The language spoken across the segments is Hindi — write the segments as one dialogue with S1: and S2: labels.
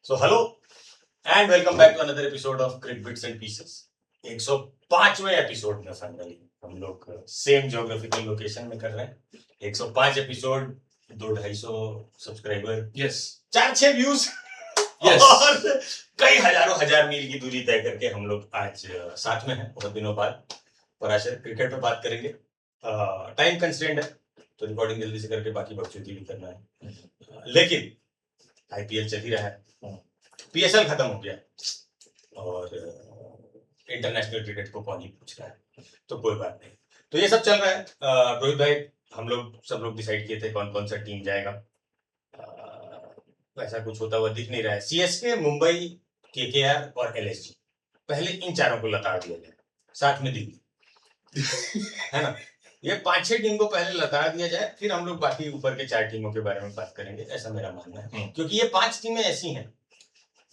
S1: So hello and welcome back to another episode of Cricket Bits and Pieces. 105वें एपिसोड में फाइनली हम लोग सेम ज्योग्राफिकल लोकेशन में कर रहे हैं. 105 episode, 200-250 subscriber,
S2: yes
S1: 4-6 views
S2: Yes.
S1: और कई हजारों हजार मील की दूरी तय करके हम लोग आज साथ में हैं बहुत दिनों बाद. पराशर क्रिकेट पे बात करेंगे. टाइम कंस्ट्रेंट है तो रिकॉर्डिंग जल्दी से करके बाकी बकचोदी भी करना है. लेकिन आईपीएल चल ही रहा है, पीएसएल खत्म हो गया और इंटरनेशनल क्रिकेट को कौन ही पूछ रहा है, तो कोई बात नहीं. तो ये सब चल रहा है. रोहित भाई, हम लोग सब लोग डिसाइड किए थे कौन कौन सा टीम जाएगा. ऐसा कुछ होता हुआ दिख नहीं रहा है. सीएसके, मुंबई, केकेआर और एलएसजी, पहले इन चारों को लताड़ दिया जाए, साथ में दिल्ली है ना. ये 5-6 टीम को पहले लताड़ दिया जाए, फिर हम लोग बाकी ऊपर के 4 टीमों के बारे में बात करेंगे, ऐसा मेरा मानना है. क्योंकि ये 5 टीमें ऐसी हैं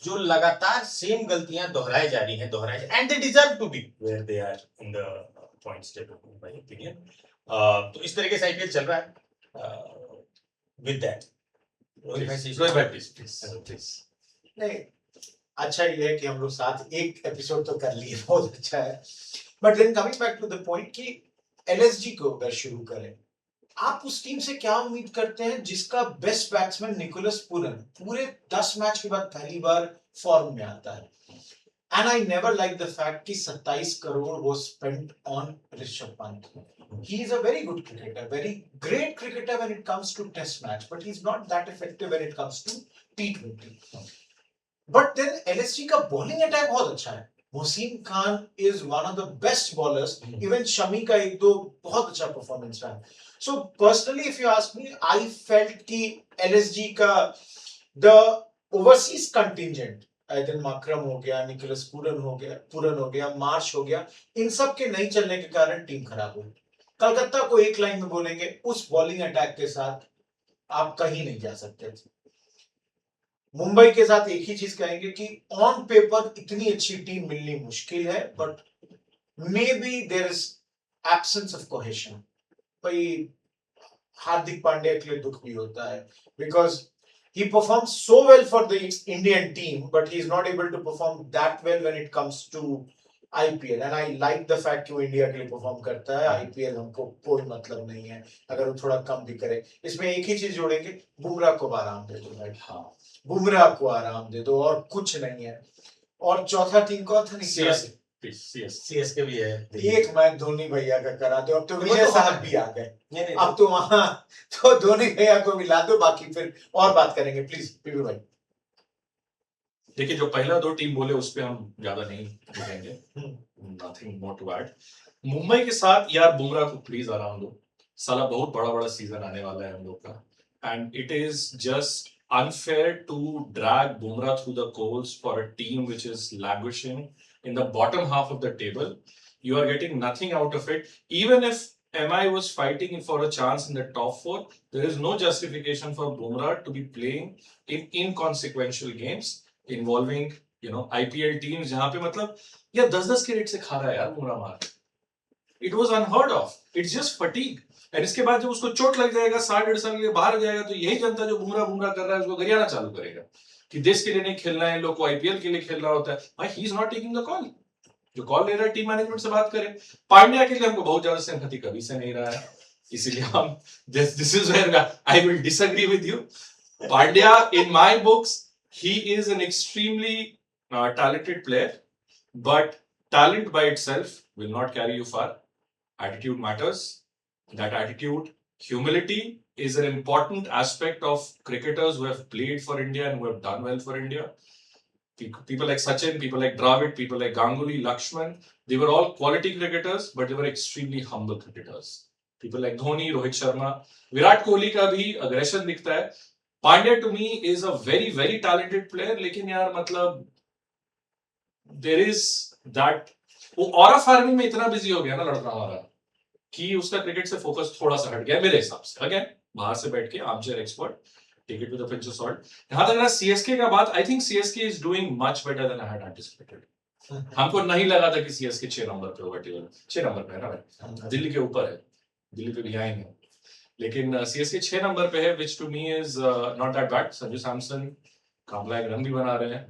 S1: जो लगातार सेम गलतियां दोहराए जा रही हैं, and they deserve to be where they are in the points table in my opinion. तो इस तरीके से आईपीएल चल रहा है. विद दैट
S2: प्लीज
S3: नहीं, अच्छा ये है कि हम लोग साथ एक एपिसोड तो कर लिए, बहुत अच्छा है. But then coming back to the point कि एलएसजी को अगर शुरू करें, आप उस टीम से क्या उम्मीद करते हैं जिसका बेस्ट बैट्समैन निकोलस पूरन पूरे 10 मैच के बाद पहली बार फॉर्म में आता है. And I never like the fact कि 27 करोड़ वो spent on Rishabh Pant. He is a very good cricketer, very great cricketer when it comes to test match, but he's not that effective when it comes to T20. But then LSG का bowling attack बहुत अच्छा है. Mohsin Khan is one of the best bowlers. Even Shami का एक दो बहुत अच्छा performance रहा है. So personally, if you ask me, I felt कि LSG का the overseas contingent, आयदन माकरम हो गया, निकोलस पूरन हो गया, मार्श हो गया, इन सब के नहीं चलने के कारण टीम खराब हुई. कलकत्ता को एक लाइन में बोलेंगे, उस बॉलिंग अटैक के साथ आप कहीं नहीं जा सकते थे. मुंबई के साथ एक ही चीज कहेंगे कि ऑन पेपर इतनी अच्छी टीम मिलनी मुश्किल है, but may be there is absence of cohesion. भाई हार्दिक पांड्या के लिए दुख भी होता है, because he performs so well for the Indian team, but he is not able to perform that well when it comes to IPL. And I like the fact कि वो इंडिया के लिए परफॉर्म करता है. IPL हमको कोई मतलब नहीं है अगर वो थोड़ा कम भी करे. इसमें एक ही चीज जोड़ेंगे, बुमराह को आराम दे दो भाई. हाँ, बुमराह को आराम दे दो और कुछ नहीं है. और चौथा टीम कौन था? नहीं,
S1: सीएसके भी है.
S3: एक मैच धोनी भैया का करा दो. अब तो विजय
S1: तो
S3: साहब भी आ गए,
S1: अब
S3: तो वहां तो धोनी भैया को मिला दो, बाकी फिर और बात करेंगे. प्लीज पीपी भाई.
S2: देखिए, जो पहला 2 टीम बोले उस पे हम ज्यादा नहीं बोलेंगे. Nothing more to add. Mumbai के साथ यार बुमराह को प्लीज आराम दो. साला बहुत बड़ा सीजन आने वाला है हम लोग का, and it is just unfair to drag Bumrah through the coals for a team which is languishing in the bottom half of the table. You are getting nothing out of it. Even if MI was fighting for a chance in the top 4, there is no justification for Bumrah to be playing in inconsequential games involving, IPL teams जहाँ पे मतलब यार 10-10 के रेट से खा रहा है यार बुमराह मार. It was unheard of. It's just fatigue. और इसके बाद जब उसको चोट लग जाएगा, 60-1.5 साल के लिए बाहर हो जाएगा, तो यही जनता जो बुमराह कर रहा है उसको गरियाना चालू करेगा कि देश के लिए नहीं खेलना है, लोग को आईपीएल के लिए खेलना होता है. भाई he is not taking the call. जो कॉल ले रहा है टीम मैनेजमेंट से बात करें. पांड्या के लिए हमको बहुत ज्यादा सिंपैथी कभी से नहीं रहा है, इसीलिए हम this is where I will disagree with you. Pandya in my books he is an extremely talented player, but talent by itself will not carry you far. Attitude matters. That attitude, humility is an important aspect of cricketers who have played for India and who have done well for India. People like Sachin, people like Dravid, people like Ganguly, Lakshman, they were all quality cricketers, but they were extremely humble cricketers. People like Dhoni, Rohit Sharma, Virat Kohli का भी aggression दिखता है. Pandya to me is a very very talented player, लेकिन यार मतलब there is that वो ऑरा फार्मिंग में इतना बिजी हो गया ना लड़का हमारा कि उसका क्रिकेट से फोकस थोड़ा सा हट गया मेरे हिसाब से. अगेन बाहर से बैठ के armchair expert, take it with a pinch of salt. यहां तक सीएसके का बात, I think CSK is doing much better than I had anticipated. हमको नहीं लगा था कि सीएसके 6 नंबर पे होगा. टेबल 6 नंबर पे है ना भाई, दिल्ली के ऊपर है, दिल्ली पे भी आएंगे, लेकिन सीएसके 6 नंबर पे है, which to me is not that bad. Sanju Samson कामला एक रन भी बना रहे हैं.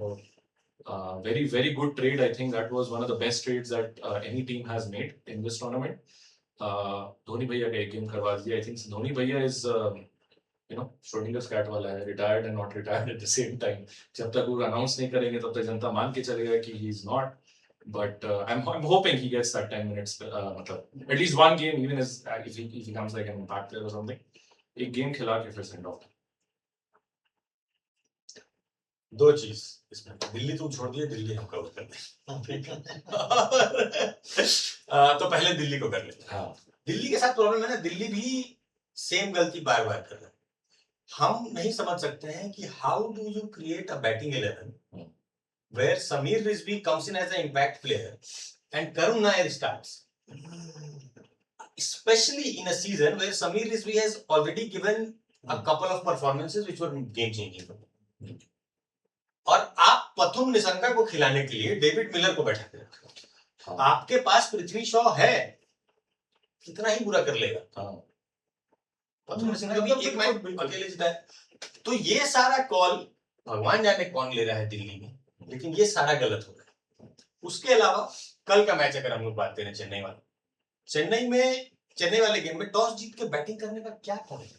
S2: Very very good trade. I think that was one of the best trades that any team has made in this tournament. Dhoni भैया का एक गेम करवा दिया. I think धोनी भैया is Schrodinger's cat वाला है, retired and not retired at the same time. जब तक वो अनाउंस नहीं करेंगे तब तक जनता मान के चलेगा कि he is not. But I'm hoping he gets that 10 minutes. मतलब at least one game, even if he comes like an impact player or something. एक गेम खिला के फिर send off.
S1: दो चीज इसमें, दिल्ली तुम छोड़ दिए, दिल्ली हम कवर कर दें. तो पहले दिल्ली को कर लेते हैं.
S2: हाँ.
S1: दिल्ली के साथ प्रॉब्लम है ना, दिल्ली भी सेम गलती बार बार कर रहा है. हम नहीं समझ सकते हैं कि how do you create a batting 11 where Samir Rizvi comes in as an impact player and Karun Nair starts, especially in a season where Samir Rizvi has already given a couple of performances which were game changing. और आप पथुम निशंका को खिलाने के लिए डेविड मिलर को बैठा के रखो.
S2: हाँ.
S1: आपके पास पृथ्वी शॉ है, कितना ही बुरा कर लेगा.
S2: हाँ.
S1: पथुम निशंका भी एक मैच अकेले जीता है. तो ये सारा कॉल भगवान जाने कौन ले रहा है दिल्ली में, लेकिन ये सारा गलत हो रहा है. उसके अलावा कल का मैच अगर हम लोग बात करें चेन्नई वाला, चेन्नई वाले गेम में टॉस जीत के बैटिंग करने का क्या पॉइंट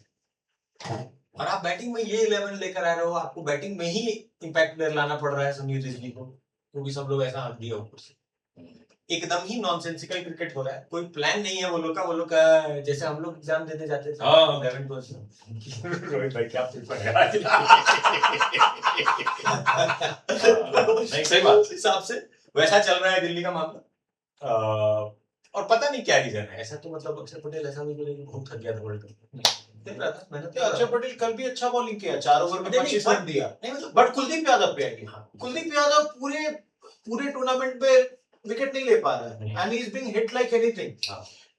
S1: है? और आप बैटिंग में ये 11 लेकर आ रहे हो, आपको बैटिंग में ही इंपैक्ट प्लेयर लाना पड़ रहा है समीर रिजवी को, क्योंकि सब लोग ऐसा हक दिया ऊपर से. एकदम ही नॉनसेंसिकल क्रिकेट हो रहा है. कोई प्लान नहीं है वो लोग का जैसे हम लोग एग्जाम देने जाते थे.
S2: हाँ.
S1: 11 रोहित भाई क्या पेपर है आज.
S2: नहीं, सही बात.
S1: उस हिसाब से वैसा चल रहा है दिल्ली का मामला. और पता नहीं क्या रीजन है. ऐसा तो मतलब अक्षर पटेल ऐसा भी बोले बहुत थक गया था वर्ल्ड कप देख रहा था. मैंने तो
S3: अक्षर पटेल कल भी अच्छा बॉलिंग किया, 4 ओवर में 25 रन दिया.
S1: नहीं मतलब
S3: बट कुलदीप यादव पे आएगी. कुलदीप यादव पूरे टूर्नामेंट पे विकेट नहीं ले पा रहा है and he is being hit like anything.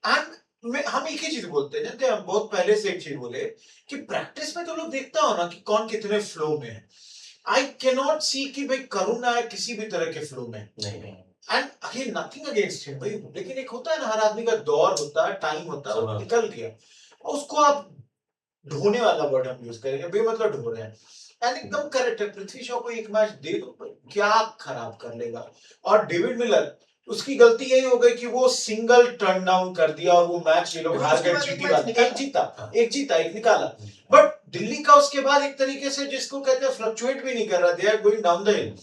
S3: And हम एक ही चीज बोलते हैं, जानते हैं हम बहुत पहले से एक चीज बोले कि प्रैक्टिस में तो लोग देखता हो ना कि कौन कितने फ्लो में है. आई कैन नॉट सी कि भाई करुण नायर किसी भी तरह के फ्लो में
S1: नहीं.
S3: And again nothing against him भाई, लेकिन एक होता है ना, हर आदमी का दौर होता है, टाइम होता है, वो निकल गया. और उसको आप ढोने वाला वर्ड हम यूज करेंगे, बेमतलब ढो रहे हैं. एंड एकदम करेक्ट है, पृथ्वी शॉ को एक मैच दे दो, क्या खराब कर लेगा. और डेविड मिलर, उसकी गलती यही हो गई कि वो सिंगल टर्न डाउन कर दिया और वो मैच ये लोग हार गए. एक जीता एक निकाला. बट दिल्ली का उसके बाद एक तरीके से जिसको कहते हैं फ्लक्चुएट भी नहीं कर रहा, they are going down the hill.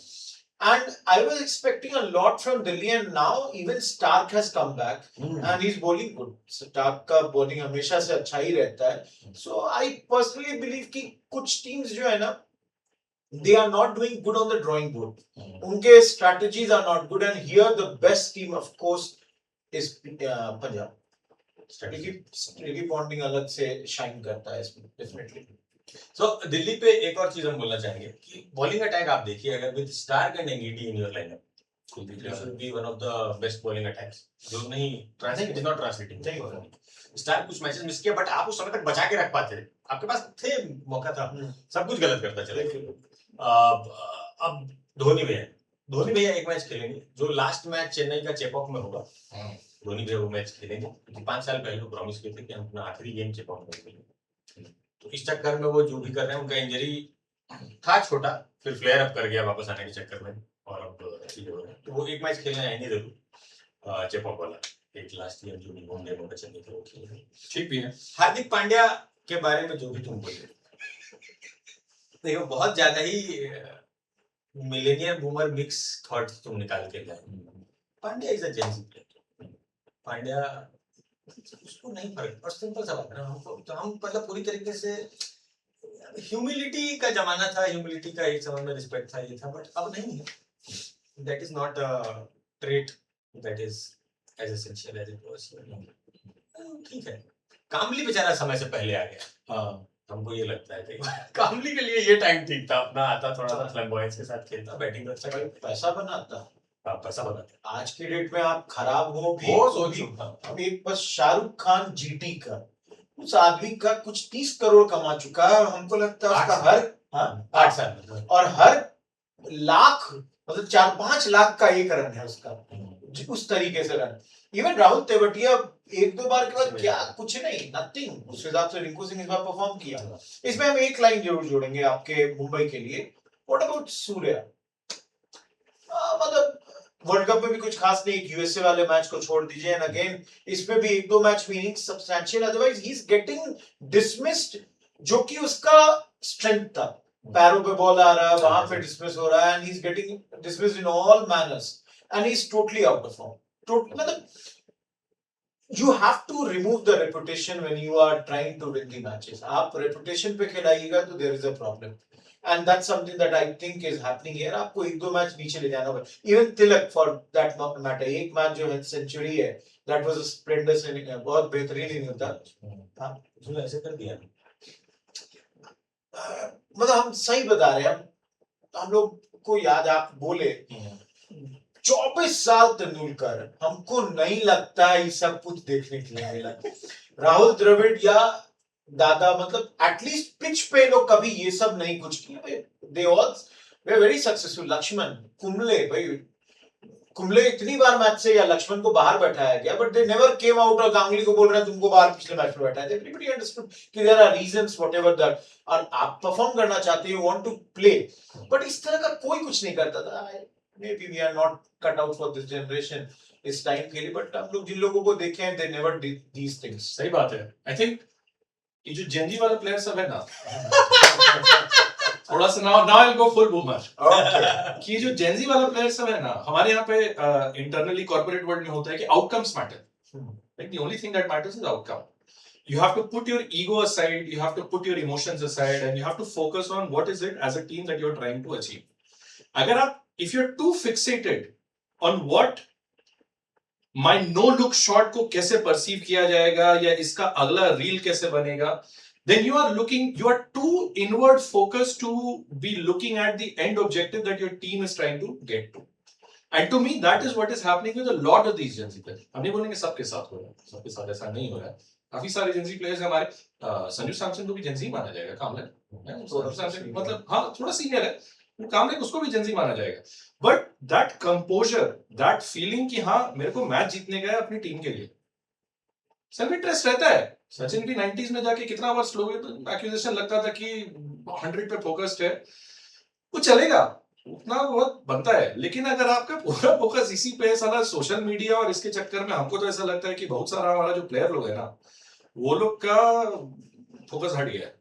S3: And I was expecting a lot from Delhi, and now even Stark has come back and he's bowling good. Stark का bowling हमेशा से अच्छा ही रहता है. So I personally believe कि कुछ teams जो है ना, they are not doing good on the drawing board. उनके strategies are not good, and here the best team of course is Punjab. Strategy bonding अलग से shine करता है इसमें definitely.
S1: So दिल्ली पे एक और चीज हम बोलना चाहेंगे कि बॉलिंग अटैक आप देखिए, अगर with Starc and Ngidi in your lineup, Kuldeep should be one of the best bowling attacks. जो नहीं translate is not translating. Starc कुछ मैचेस मिस किया, बट आप उस समय तक बचा के रख पाते थे, आपके पास थे मौका था. सब कुछ गलत करता चला. अब धोनी भैया एक मैच खेलेंगे, जो लास्ट मैच चेन्नई का चेपॉक में होगा. धोनी भैया वो मैच खेलेंगे, 5 साल पहले तो प्रॉमिस किए थे कि हम अपना आखिरी गेम चेपॉक में खेलेंगे. तो इस चक्कर में वो जो भी कर रहे हैं, उनका इंजरी था छोटा, फिर फ्लेयर अप कर गया वापस आने के चक्कर में, और अब चीजें हो रही हैं. तो वो एक मैच खेलने आएंगे जरूर, चेपॉक वाला. एक लास्ट ईयर जो भी होंगे वो चेन्नई के, वो खेलेंगे.
S2: ठीक भी है.
S1: हार्दिक पांड्या के बारे में जो भी तुम बोले, देखो बहुत ज्यादा ही मिलेनियर बूमर मिक्स थॉट्स तुम निकाल के लाए. Pandya is a Gen Z player. Pandya उसको नहीं फर्क. और सिंपल सा बात है ना, हमको तो हम मतलब पूरी तरीके से ह्यूमिलिटी का जमाना था, ह्यूमिलिटी का एक समय में रिस्पेक्ट था, ये था, बट अब नहीं है. That is not a trait that is as essential as it was. ठीक है, कामली बेचारा समय से पहले आ गया. हाँ, हमको ये लगता है कि कामली के लिए ये टाइम ठीक था, अपना आता थोड़ा सा फ्लैम्बॉयंस के साथ खेलता, बैटिंग अच्छा करता,
S3: पैसा बनाता.
S1: पैसा बनाता.
S3: आज की डेट में आप खराब हो भी,
S1: वो सोचिए.
S3: अब एक बस शाहरुख खान जीटी का, उस आदमी का कुछ 30 करोड़ कमा चुका है, और हमको लगता है उसका हर
S1: 8 साल
S3: और हर लाख मतलब 4-5 लाख का एक रन है उसका, उस तरीके से रन. इवन राहुल तेवतिया 1-2 बार के बाद क्या कुछ नहीं, नथिंग. उस हिसाब से रिंकू सिंह इस बार परफॉर्म किया. इसमें हम एक लाइन जरूर जोड़ेंगे आपके मुंबई के लिए व्हाट अबाउट सूर्या? मतलब वर्ल्ड कप में भी कुछ खास नहीं, यूएसए वाले मैच को छोड़ दीजिए, एंड अगेन इसमें भी एक दो match meaning substantial, otherwise he is getting dismissed, जो कि उसका स्ट्रेंथ था। पैरों पे बॉल आ रहा है, वहां पे डिसमिस हो रहा है, and he is getting dismissed in all manners, and he is totally out of form. मतलब you have to remove the reputation when you are trying to win the matches. आप reputation पे खिलाइएगा तो there is a problem, and that's something that I think is happening here. आपको एक दो मैच नीचे ले जाना होगा. Even Tilak for that matter, एक मैच जो है सेंचुरी है, that was a splendid inning, बहुत बेहतरीन इनिंग था. हाँ,
S1: उसने ऐसे कर दिया।
S3: मतलब हम सही बता रहे हैं, हम लोग को याद, आप बोले 24 साल तेंदुलकर, हमको नहीं लगता ये सब कुछ देखने के लिए मिला। राहुल द्रविड़ या दादा, मतलब एटलीस्ट पिच पे लोग कभी ये सब नहीं कुछ किए। They all were very successful. Laxman, Kumble, भाई कुंबले इतनी बार मैच से या लक्ष्मण को बाहर बैठाया गया, but they never came out और गांगुली को बोल रहे हैं तुमको बाहर पिछले मैच में बैठाया। एवरीबॉडी अंडरस्टूड कि there are reasons whatever that, और आप परफॉर्म करना चाहते हो, you want to play, but इस तरह का कोई कुछ नहीं करता था। Maybe we are not cut out for this generation इस टाइम के लिए, बट हम लोग जिन लोगों को देखे हैं, they never did these things.
S2: सही बात है। आई थिंक ये जो जेनजी वाला प्लेयर सब है ना, थोड़ा सा now I will go full boomer.
S3: Okay.
S2: कि जो जेनजी वाला प्लेयर सब है ना, हमारे यहाँ पे इंटरनली कॉर्पोरेट वर्ल्ड में होता है कि outcomes matter, like the only thing that matters is outcome. You have to put your ego aside, you have to put your emotions aside, and you have to focus on what is it as a team that you're trying to achieve. अगर आप, if you're too fixated on what my no look shot को कैसे परसीव किया जाएगा या इसका अगला रील कैसे बनेगा, then you are too inward focused to be looking at the end objective that your team is trying to get to. And to me that is what is happening with a lot of these Gen Z players. हम नहीं बोलेंगे सबके साथ हो रहा है, सबके साथ ऐसा नहीं हो रहा है। काफी सारे Gen Z players हमारे, संजू सैमसन को भी Gen Z माना जाएगा, कामले, संजू सैमसन मतलब हाँ थोड़ा सीनियर है, कामले उसको भी Gen Z माना जाएगा। But that composer, that feeling कि हाँ मेरे को मैच जीतने का है अपनी टीम के लिए, सेल्फ इंटरेस्ट रहता है। सचिन भी 90s में जाके कितना बार स्लो एक्यूजेशन लगता था कि 100 पे फोकस्ड है, वो चलेगा, उतना बहुत बनता है। लेकिन अगर आपका पूरा फोकस इसी पे सारा सोशल मीडिया और इसके चक्कर में, हमको तो ऐसा लगता है कि बहुत सारा हमारा जो प्लेयर लोग है ना, वो लोग का फोकस हट गया है,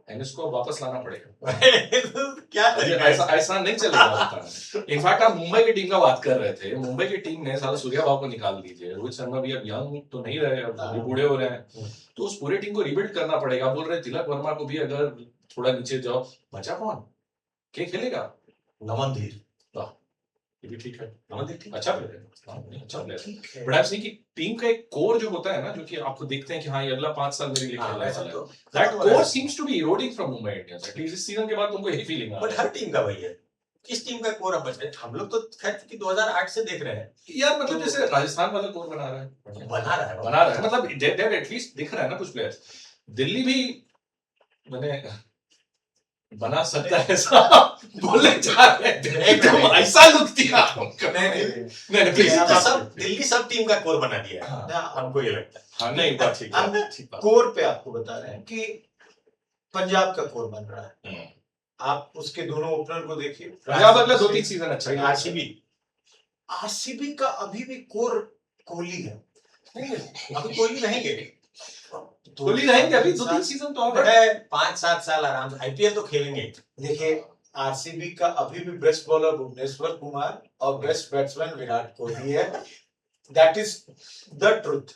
S2: एंड इसको वापस लाना पड़ेगा।
S1: क्या
S2: ऐसा नहीं चलेगा। इनफैक्ट आप मुंबई की टीम का बात कर रहे थे, मुंबई की टीम ने साला सूर्या भाव को निकाल दीजिए, रोहित शर्मा भी अब यंग तो नहीं रहे, अब बूढ़े हो रहे हैं, तो उस पूरी टीम को रिबिल्ड करना पड़ेगा। बोल रहे तिलक वर्मा को भी अगर थोड़ा नीचे जाओ, बचा कौन, क्या खेलेगा?
S1: नमनदीप,
S2: ये भी ठीक है,
S1: नमनदीप ठीक,
S2: अच्छा प्लेयर है, अच्छा प्लेयर है। बट आई एम सेइंग कि टीम का एक कोर जो होता है ना, जो कि आपको देखते हैं कि हाँ ये अगला 5 साल मेरे लिए खेलने वाला है, that core seems to be eroding from Mumbai Indians. At least इस सीजन के बाद तुमको यही फीलिंग आ रहा है।
S1: बट हर टीम का वही है, किस टीम का कोर अब बच गया? हम लोग तो खैर कि 2008 से देख रहे हैं
S2: यार, मतलब जैसे राजस्थान वाला कोर बना रहा है, मतलब देयर एटलीस्ट दिख रहा है ना कुछ प्लेयर्स। दिल्ली भी मैंने बना सकता है, ऐसा बोलने जा रहे हैं, तो ऐसा लुक दिया नहीं
S1: दिल्ली सब टीम का कोर बना दिया है,
S3: हाँ,
S1: हमको ये लगता है।
S2: हाँ नहीं, बात ठीक है, ठीक बात।
S3: कोर पे आपको बता रहे हैं कि पंजाब का कोर बन रहा है। आप उसके दोनों ओपनर को देखिए,
S2: पंजाब अगला 2-3 सीजन अच्छा ही।
S3: आरसीबी का अभी भी कोर कोहली है,
S1: अभी कोहली रहेंगे,
S2: कोहली रहेंगे अभी 2-3 सीजन तो और
S1: है, 5-7 साल आराम से आईपीएल तो खेलेंगे।
S3: देखिए आरसीबी का अभी भी बेस्ट बॉलर भुवनेश्वर कुमार और बेस्ट बैट्समैन विराट कोहली है, that is the truth.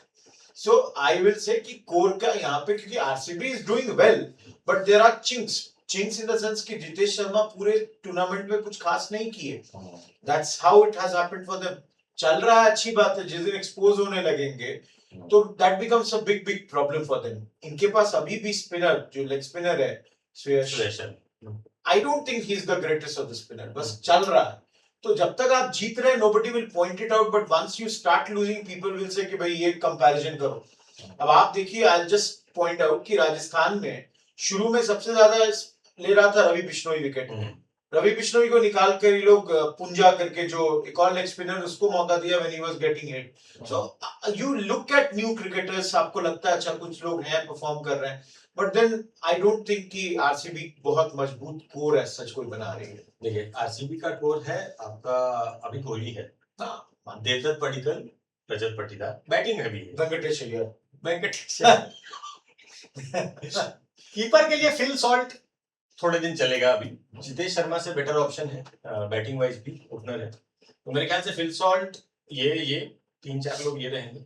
S3: So I will say कि कोर का यहाँ पे, क्योंकि RCB is doing well, but there are chinks in the sense कि जितेश शर्मा पूरे टूर्नामेंट में कुछ खास नहीं किए, that's how it has happened for them. चल रहा है, अच्छी बात है, जिस दिन एक्सपोज होने लगेंगे तो that becomes a big problem for them. इनके पास अभी भी स्पिनर, जो लेग स्पिनर है श्रेयस, आई don't think he is the greatest of the spinner, बस चल रहा है। तो जब तक आप जीत रहे हैं, nobody will point it out, but once you start losing, people will say कि भाई ये कंपैरिजन करो। अब आप देखिए, आई जस्ट पॉइंट आउट कि राजस्थान में शुरू में सबसे ज्यादा ले रहा था रवि बिश्नोई विकेट। रवि बिश्नोई को निकाल कर ये लोग पुंजा करके, जो एक और लेग स्पिनर, उसको मौका दिया when he was getting hit. So you look at new cricketers, आपको लगता है अच्छा कुछ लोग हैं परफॉर्म कर रहे हैं, but then I don't think कि आरसीबी बहुत मजबूत कोर एज सच कोई बना रही है।
S1: देखिए आरसीबी का कोर है आपका, अभी कोहली है,
S3: हाँ,
S1: देवदत्त पडिक्कल, रजत पाटीदार, बैटिंग है भी है,
S3: वेंकटेश अय्यर।
S1: वेंकटेश कीपर के लिए फिल सॉल्ट थोड़े दिन चलेगा अभी, जितेश शर्मा से बेटर ऑप्शन है बैटिंग वाइज भी, ओपनर है, तो मेरे ख्याल से फिल सॉल्ट ये 3-4 लोग ये रहेंगे।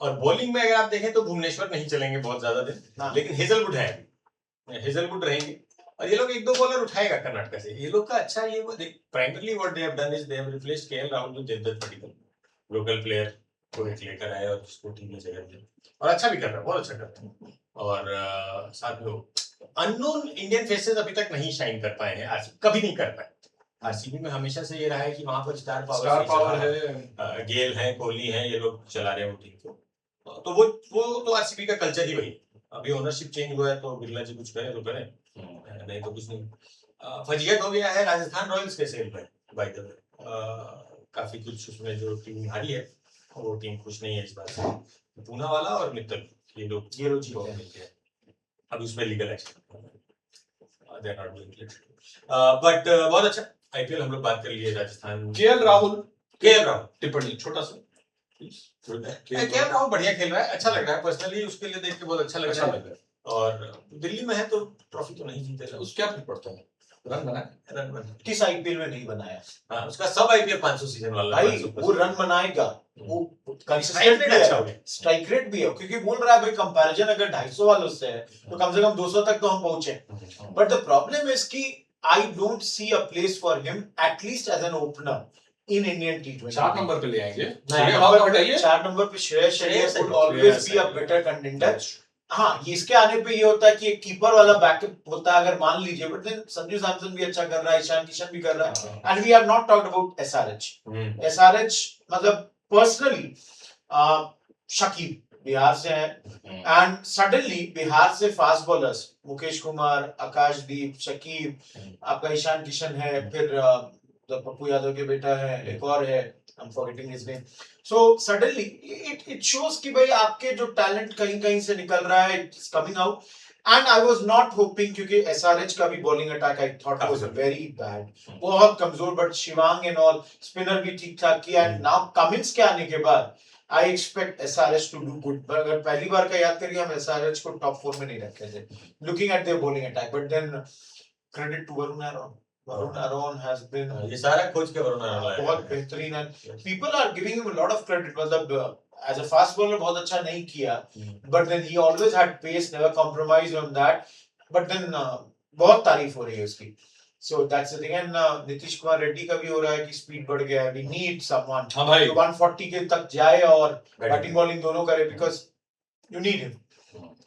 S1: और बॉलिंग में अगर आप देखें तो भुवनेश्वर नहीं चलेंगे बहुत ज्यादा दिन,
S3: हाँ।
S1: लेकिन हेजलवुड है अभी, हेजलवुड रहेंगे, और ये लोग 1-2 बॉलर उठाएगा कर्नाटक से। ये लोग का अच्छा ये वो primarily what they have done is they have replaced KL Rahul with Devdutt Padikkal, local player को एक लेकर आए और उसको टीम में जगह दी, और अच्छा भी कर रहा है, बहुत अच्छा कर रहा है। और साथ में अननोन इंडियन फेसेस अभी तक नहीं शाइन कर पाए हैं, आरसीबी कभी नहीं कर पाए। आरसीबी में हमेशा से ये रहा है कि वहां पर स्टार पावर
S2: है।
S1: गेल है, कोहली है, ये लोग चला रहे हैं वो टीम को, तो वो तो आरसीबी का कल्चर ही वही है। अभी ओनरशिप चेंज हुआ है तो बिरला जी कुछ करें तो करें, नहीं तो कुछ नहीं। फजीयत हो गया है राजस्थान रॉयल्स के सेल में, बाय द वे काफी कुछ उसमें जो टीम हारी है वो टीम खुश नहीं है इस बात से, पूनावाला और मित्तल ये लोग
S3: जीत
S1: बहुत
S3: गए।
S1: मिलते हैं, अब उसमें legal action they are not doing it, but बहुत अच्छा आईपीएल हम लोग बात कर लिए राजस्थान।
S2: केएल राहुल
S1: टिप्पणी
S2: छोटा सा
S1: केएल राहुल बढ़िया खेल रहा है, अच्छा लग रहा है, पर्सनली उसके लिए देख के बहुत अच्छा लग रहा है, और दिल्ली में है तो ट्रॉफी तो नहीं जीते,
S2: उसका क्या फर्क पड़ता है, रन बना
S3: किस आईपीएल में नहीं बनाया?
S1: हाँ, उसका सब आईपीएल 500 सीजन वाला
S3: भाई
S1: 500
S3: वो रन बनाएगा, वो
S1: स्ट्राइक रेट अच्छा हो गया,
S3: स्ट्राइक रेट भी है, क्योंकि बोल रहा है भाई कंपैरिजन अगर 250 वालों से है तो कम से कम 200 तक तो हम पहुंचे। बट द प्रॉब्लम इज कि I don't see a place for him at least as an opener in Indian टी20।
S2: 4 नंबर पे ले आएंगे,
S3: 4 नंबर पे Shreyas Iyer would always be a better contender. हाँ, ये इसके आने पे ये होता है कि एक कीपर वाला बैकअप होता है अगर मान लीजिए, बट देन संजू सैमसन भी अच्छा कर रहा है, ईशान किशन भी कर रहा है, and we have not talked about SRH मतलब पर्सनली शकीब बिहार से है, एंड सडनली बिहार से फास्ट बॉलर्स मुकेश कुमार, आकाशदीप, शकीब, आपका ईशान किशन है, फिर पप्पू यादव के बेटा है, एक और है, I am forgetting his name. So suddenly it shows कि भाई आपके जो टैलेंट कहीं कहीं से निकल रहा है, it's coming out, and I was not hopping, क्योंकि एसआरएच का भी bowling attack I thought was very bad, बहुत कमजोर, but Shivang and all spinner भी ठीक ठाक किया, एंड नाउ कमिंस के आने के बाद I expect SRH to do good. अगर पहली बार का याद करिए, हम एसआरएच को टॉप 4 में नहीं रखे थे looking at their bowling attack, but then credit to Varun Aaron. Varun Aaron has been
S1: ये सारा खोज के वरुण आरोन लाया
S3: बहुत बेहतरीन है, people are giving him a lot of credit, मतलब as a fast bowler बहुत अच्छा नहीं किया, but then he always had pace, never compromised on that, but then बहुत तारीफ हो रही है उसकी, so that's the thing, and Nitish Kumar Reddy का भी हो रहा है कि स्पीड बढ़ गया है, we need someone जो 140 के तक जाए और बैटिंग बॉलिंग दोनों करे, because you need him।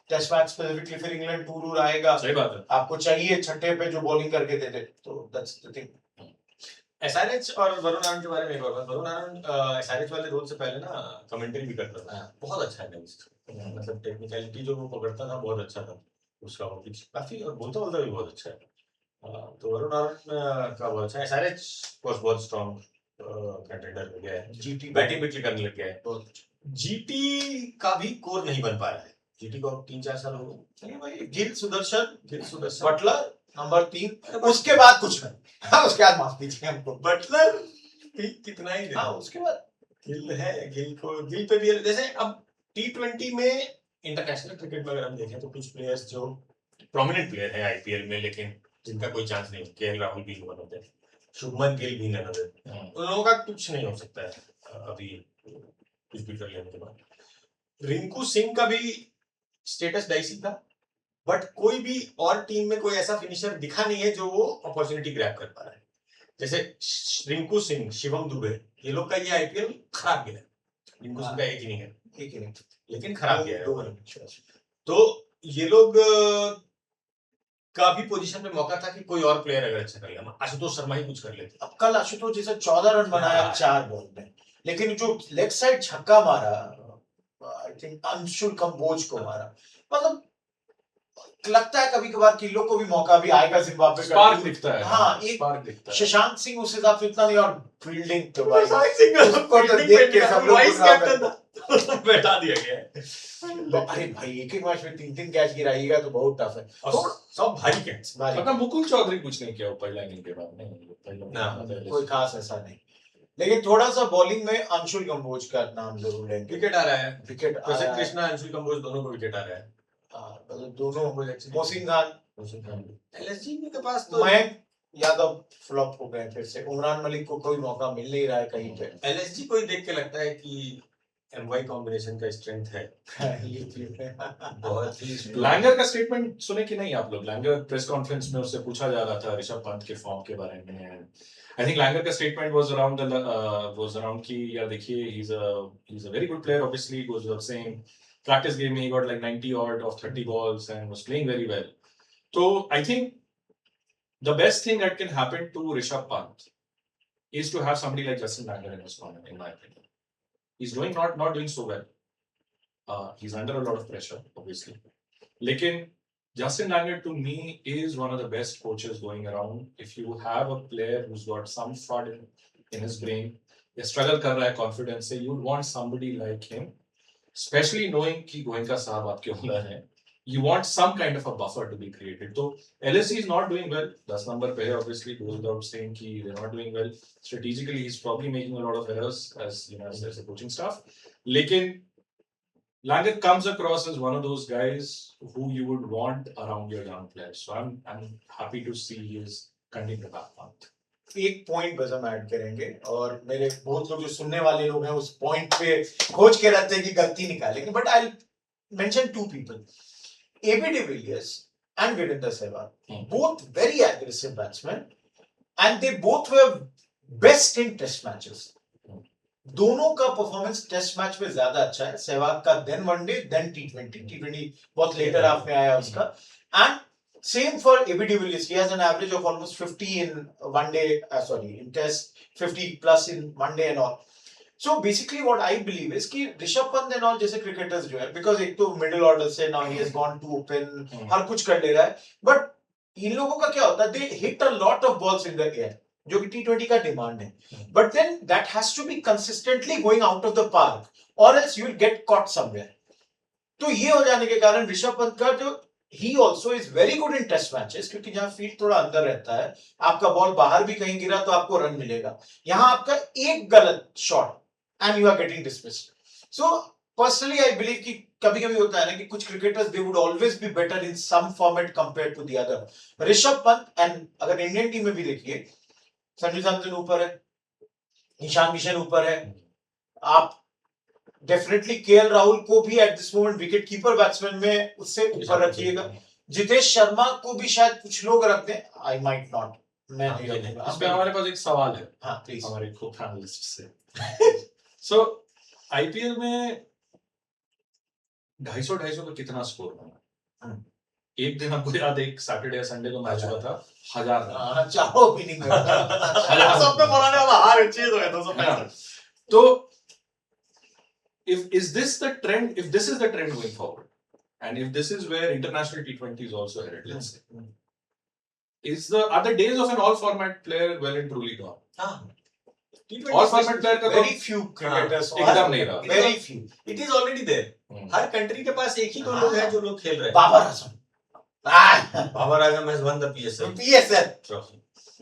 S3: Test match specifically, फिर इंग्लैंड टूर आएगा,
S2: सही बात है,
S3: आपको चाहिए छठे पे जो बॉलिंग करके दे दे, तो दैट्स द थिंग।
S1: एसआरएच और वरुण आरोन के बारे में एक और बात, वरुण आरोन एसआरएच वाले रोल से पहले ना कमेंट्री भी करता था, बहुत अच्छा है, मतलब टेक्निकलिटी जो वो पकड़ता था बहुत अच्छा था उसका, वो पिच काफी, और बोलता भी बहुत अच्छा है, तो वरुण आरोन का बहुत अच्छा है। एसआरएच कोर्स बहुत स्ट्रांग कंटेंडर हो गया है,
S3: जीटी
S1: बैटिंग भी करने लग गया है, जीटी का भी कोर नहीं बन पा रहा है, जीटी को 3-4 साल हो गए भाई, गिल सुदर्शन
S3: बटलर नंबर 3, उसके बाद कुछ नहीं। हाँ, उसके बाद माफ कीजिए हमको,
S1: बटलर कितना ही,
S3: हाँ उसके बाद
S1: गिल है, गिल पे भी जैसे अब T20 में इंटरनेशनल क्रिकेट में अगर हम देखें तो कुछ प्लेयर्स जो प्रोमिनेंट प्लेयर हैं आईपीएल में, लेकिन जिनका कोई चांस नहीं, केएल राहुल भी one of them, Shubman Gill भी नन ऑफ देम, उन लोगों का कुछ नहीं हो सकता है अभी कुछ भी कर लेने के बाद। रिंकू सिंह का भी स्टेटस डाइसी था, बट कोई भी और टीम में कोई ऐसा फिनिशर दिखा नहीं है जो वो अपॉर्चुनिटी ग्रैब कर पा रहा है, जैसे रिंकू सिंह, शिवम दुबे, ये लोग का ये आईपीएल खराब गया है, रिंकू सिंह का एक इनिंग है लेकिन खराब गया है, तो ये लोग का भी पोजीशन में मौका था कि कोई और प्लेयर अगर अच्छा कर लिया, आशुतोष शर्मा ही कुछ कर लेते।
S3: अब कल आशुतोष जैसे 14 रन बनाया 4 बॉल में, लेकिन जो लेग साइड छक्का मारा, आई थिंक अंशुल कंबोज को मारा, मतलब लगता है कभी कभार कि इन लोग को भी मौका भी आएगा जिम्बाब्वे का
S2: स्पार्क
S3: टीम।
S2: दिखता है,
S3: हाँ, एक
S2: स्पार्क दिखता है।
S3: शशांक सिंह उस हिसाब से उतना नहीं, और फील्डिंग तो भाई
S1: उसको
S3: तो देख के सब लोग
S1: वाइस
S3: गुस्सा
S1: कैप्टन था, बैठा दिया गया है।
S3: अरे भाई एक एक मैच में 3-3 कैच गिराइएगा तो बहुत टफ है।
S1: और सब भारी कैच।
S3: भाई
S2: मतलब मुकुल चौधरी कुछ नहीं किया ऊपर लाइनिंग के बाद,
S1: ना,
S3: कोई खास ऐसा नहीं, लेकिन थोड़ा सा बॉलिंग में अंशुल कंबोज का नाम जरूर लेंगे।
S1: विकेट आ रहा है,
S3: विकेट
S1: प्रसिद्ध कृष्णा, अंशुल कंबोज दोनों को विकेट आ रहा है।
S3: दोनों मोहसिन खान,
S1: एलएसजी के पास तो
S3: मयंक यादव फ्लॉप हो गए फिर से, उमरान मलिक को कोई मौका मिल नहीं रहा है कहीं पे।
S1: एलएसजी को ही देख के लगता है कि एमवाई कॉम्बिनेशन का स्ट्रेंथ है बहुत ही strong।
S2: लैंगर का स्टेटमेंट सुने कि नहीं आप लोग? लैंगर प्रेस कॉन्फ्रेंस में उससे पूछा जा रहा था ऋषभ पंत के फॉर्म के बारे में। आई थिंक लैंगर का स्टेटमेंट वाज अराउंड कि यार देखिए he is a very good player, obviously he was saying practice game he got like 90 odd of 30 balls and was playing very well. So I think the best thing that can happen to Rishabh Pant is to have somebody like Justin Langer in his corner, in my opinion. He's not doing so well. He's under a lot of pressure, obviously. Lekin Justin Langer to me is one of the best coaches going around. If you have a player who's got some fraud in his brain, he struggle kar raha hai confidence se, you would want somebody like him, especially knowing कि गोयनका साहब आपके ओनर हैं. You want some kind of a buffer to be created. So LSE is not doing well. 10 number पे है, obviously goes without saying कि they're not doing well. Strategically, he's probably making a lot of errors as you know as a coaching staff. लेकिन Langer comes across as one of those guys who you would want around your young players. So I'm happy to see he is continuing to back Pant.
S3: एक पॉइंट बस हम ऐड करेंगे, और मेरे बहुत लोग जो सुनने वाले लोग हैं उस पॉइंट पे खोज के रहते हैं कि गलती निकालेंगे, but I mention two people, AB de Villiers and Virender Sehwag, both very aggressive batsman and they both were best in test matches. दोनों का परफॉर्मेंस टेस्ट मैच में ज्यादा अच्छा है, सहवाग का देन वनडे देन टी20 बहुत लेटर हाफ में आया उसका, and same for AB de Villiers. He has an average of almost 50 in one day, in test, 50 plus in one day and all. So basically what I believe is कि ऋषभ पंत and all जैसे cricketers जो है, because एक तो middle order से now he has gone to open, हर कुछ कर ले रहा है, but इन लोगों का क्या होता है, they hit a lot of balls in the air, जो कि T20 का डिमांड है, but then that has to be consistently going out of the park, or else you will get caught somewhere. तो ये हो जाने के कारण ऋषभ पंत का जो he also is very good in test matches, क्योंकि जहां फील्ड थोड़ा अंदर रहता है, आपका बॉल बाहर भी कहीं गिरा तो आपको रन मिलेगा, यहां आपका एक गलत shot and you are getting dismissed. So personally I believe कि कभी कभी होता है ना कि कुछ cricketers they would always be better in some format compare to the other. Rishabh Pant, and अगर इंडियन टीम में भी देखिए, संजू सैमसन ऊपर है, ईशान किशन ऊपर है, आप डेफिनेटली केएल राहुल को भी at this moment wicket keeper batsman में उससे ऊपर रखिएगा. जितेश शर्मा को भी शायद कुछ लोग रख दें, आई माइट नॉट, मैं नहीं रखूंगा.
S2: इसमें हमारे पास एक सवाल है,
S3: हाँ प्लीज,
S2: हमारे को पैनलिस्ट से. सो आईपीएल में 250 का कितना स्कोर बना? एक दिन हमको याद, एक सैटरडे या संडे को मैच हुआ था, 1000 रन,
S3: चाहो भी नहीं
S1: सब पे बोला ना हार चीज हो गया था सब.
S2: तो if this is the trend going forward, and if this is where international T20 is also headed, let's say, are the days of an all format player well and truly gone? All format player का
S3: very few cricketers,
S2: एकदम नहीं रहा.
S3: very few.
S1: It is already there. Her country के पास एक ही तो लोग हैं जो लोग खेल रहे हैं.
S3: Babar Azam,
S1: Babar Azam has won the PSL
S3: PSL.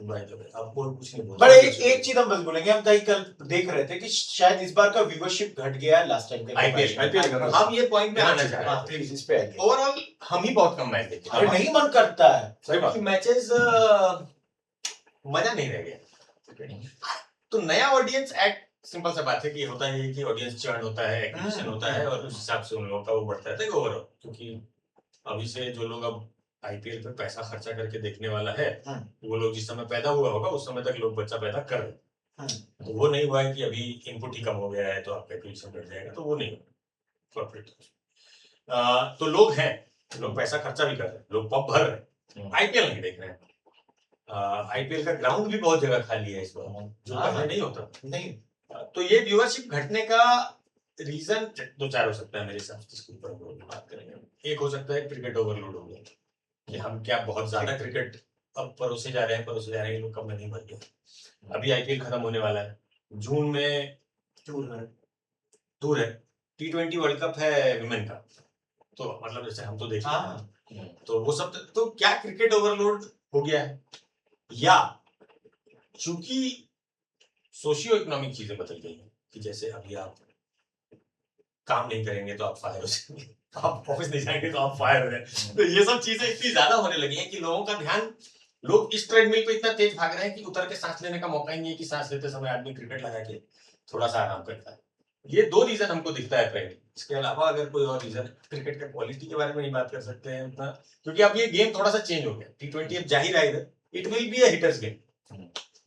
S1: अब कोई कुछ नहीं बोल.
S3: बट एक चीज हम बस बोलेंगे, हम कल देख रहे थे कि शायद इस बार का व्यूअरशिप घट गया है लास्ट टाइम के
S1: IPL. हम ये पॉइंट पे आना चाह रहे हैं.
S3: प्लीज इस पे आइए.
S1: ओवरऑल हम ही बहुत कम मैच देखे.
S3: अरे नहीं मन करता है,
S2: सही बात.
S1: मैचेस मजा नहीं रह गया. तो नया ऑडियंस एट सिंपल सा बात है कि होता है कि ऑडियंस चर्न होता है, एक्विजिशन होता है, और उस हिसाब से उन लोगों का वो बढ़ता है ओवरऑल. क्योंकि अभी से जो लोग अब आईपीएल पे पैसा खर्चा करके देखने वाला है, वो लोग जिस समय पैदा हुआ होगा उस समय तक लोग बच्चा पैदा कर रहे. तो वो नहीं हुआ है कि अभी इनपुट ही कम हो गया है तो आपका एक्विजिशन बढ़ जाएगा, तो वो नहीं हुआ. तो लोग हैं, लोग पैसा खर्चा भी कर रहे हैं, लोग पब भर रहे हैं, आईपीएल नहीं देख रहे हैं. आईपीएल का ग्राउंड भी बहुत जगह खाली है इस बार, जो पहले नहीं होता.
S3: नहीं.
S1: तो ये व्यूअरशिप घटने का रीजन दो चार हो सकता है मेरे हिसाब से, इसके ऊपर बात करेंगे. एक हो सकता है क्रिकेट ओवरलोड हो गया कि हम क्या बहुत ज्यादा क्रिकेट अब परोसे जा रहे हैं, ये लोग कब में नहीं भर गया। अभी आईपीएल खत्म होने वाला है, जून में टूर है, T20 वर्ल्ड कप है विमेन का, तो मतलब जैसे हम तो देख रहे
S3: हाँ
S1: हैं, तो वो सब तो क्या क्रिकेट ओवरलोड हो गया है, या चूंकि सोशियो इकोनॉमिक चीजें बदल गई हैं कि जैसे अभी आप काम नहीं करेंगे तो आप फायर हो जाएंगे, आप ऑफिस नहीं जाएंगे तो आप फायर हो जाएंगे, तो ये सब चीजें इतनी ज्यादा होने लगी हैं कि लोगों का ध्यान, लोग इस ट्रेडमिल पे इतना तेज भाग रहे हैं कि उतर के सांस लेने का मौका ही नहीं है कि सांस लेते समय आदमी क्रिकेट लगा के थोड़ा सा आराम करता है। ये दो रीजन हमको दिखता है प्राइमरी, इसके अलावा अगर कोई और रीजन, क्रिकेट के क्वालिटी के बारे में नहीं बात कर सकते हैं उतना, क्योंकि अब ये गेम थोड़ा सा चेंज हो गया। T20 अब जाहिर है इधर it will be a hitters game,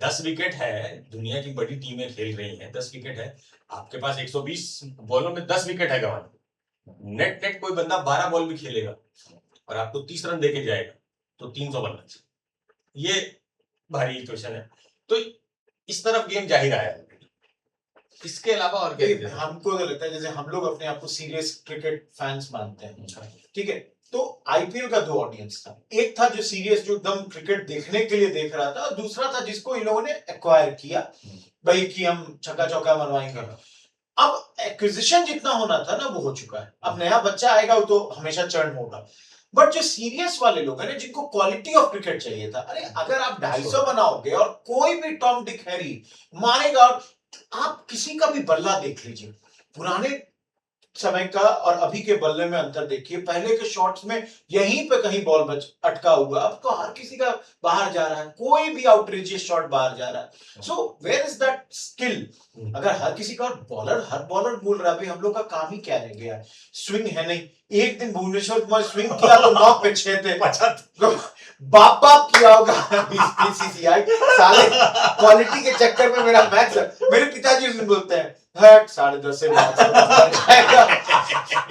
S1: 10 wicket है, दुनिया की बड़ी टीमें खेल रही हैं, 10 विकेट है, आपके पास 120 बॉलों में 10 विकेट है गंवाने, नेट नेट कोई बंदा 12 बॉल भी खेलेगा और आपको 30 रन देके जाएगा तो 300 बनना चाहिए, ये भारी इक्वेशन है। तो इस तरफ गेम जा ही रहा है। इसके अलावा और क्या
S3: नहीं, हमको तो लगता है जैसे हम लोग अपने आप को सीरियस क्रिकेट फैंस मानते हैं, ठीक है, तो आईपीएल का दो ऑडियंस था, एक था जो सीरियस, जो एकदम क्रिकेट देखने के लिए देख रहा था, और दूसरा था जिसको इन लोगों ने एक्वायर किया भाई कि हम छक्का चौका मनवाएंगे। अब एक्विजिशन जितना होना था ना वो हो चुका है, अब नया बच्चा आएगा वो तो हमेशा चर्न होगा, बट जो सीरियस वाले लोग हैं ना जिनको क्वालिटी ऑफ क्रिकेट चाहिए था, अरे अगर आप 250 बनाओगे और कोई भी टॉम डिक हैरी मारेगा, और आप किसी का भी बल्ला देख लीजिए, पुराने समय का और अभी के बल्ले में अंतर देखिए, पहले के शॉट्स में यहीं पे कहीं बॉल बच अटका हुआ, अब तो हर किसी का बाहर जा रहा है, कोई भी आउटरीचियस शॉट बाहर जा रहा है। So where is that skill? अगर हर किसी का हर बॉलर बोल रहा है भाई हम लोग का काम ही क्या रह गया, स्विंग है नहीं, एक दिन भुवनेश्वर कुमार स्विंग किया तो 9 पे 6 थे, तो बाप बाप किया होगा बीसीसीआई साले, क्वालिटी के चक्कर में मेरा मैच, मेरे पिताजी उस दिन बोलते हैं हट 10:30 से मैच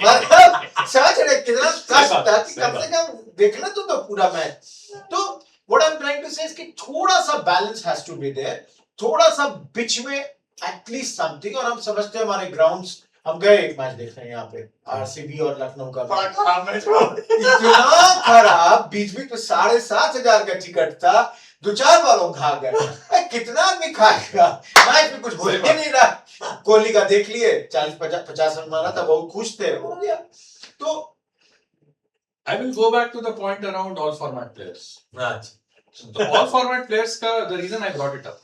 S3: मतलब समझ रहे कितना कष्ट था कि कम से कम देखना तो पूरा मैच। तो what I am trying to say is कि थोड़ा सा balance has to be there, थोड़ा सा बीच में एटलीस्ट समथिंग, और हम समझते हैं हमारे ग्राउंड्स, हम गए एक मैच देख रहे हैं यहाँ पे आरसीबी और लखनऊ का,
S1: बड़ा खराब मैच
S3: इतना खराब, बीच बीच में 7,500 का टिकट था, 2-4 बालों खा गए, कितना आदमी खाएगा, मैच में कुछ बोल नहीं रहा, कोहली का देख लिए 40-50 रन मारा था, बहुत खुश थे, हो गया। तो
S2: I will go back to the point around all format players.
S1: अच्छा,
S2: So all format players का the reason I brought it up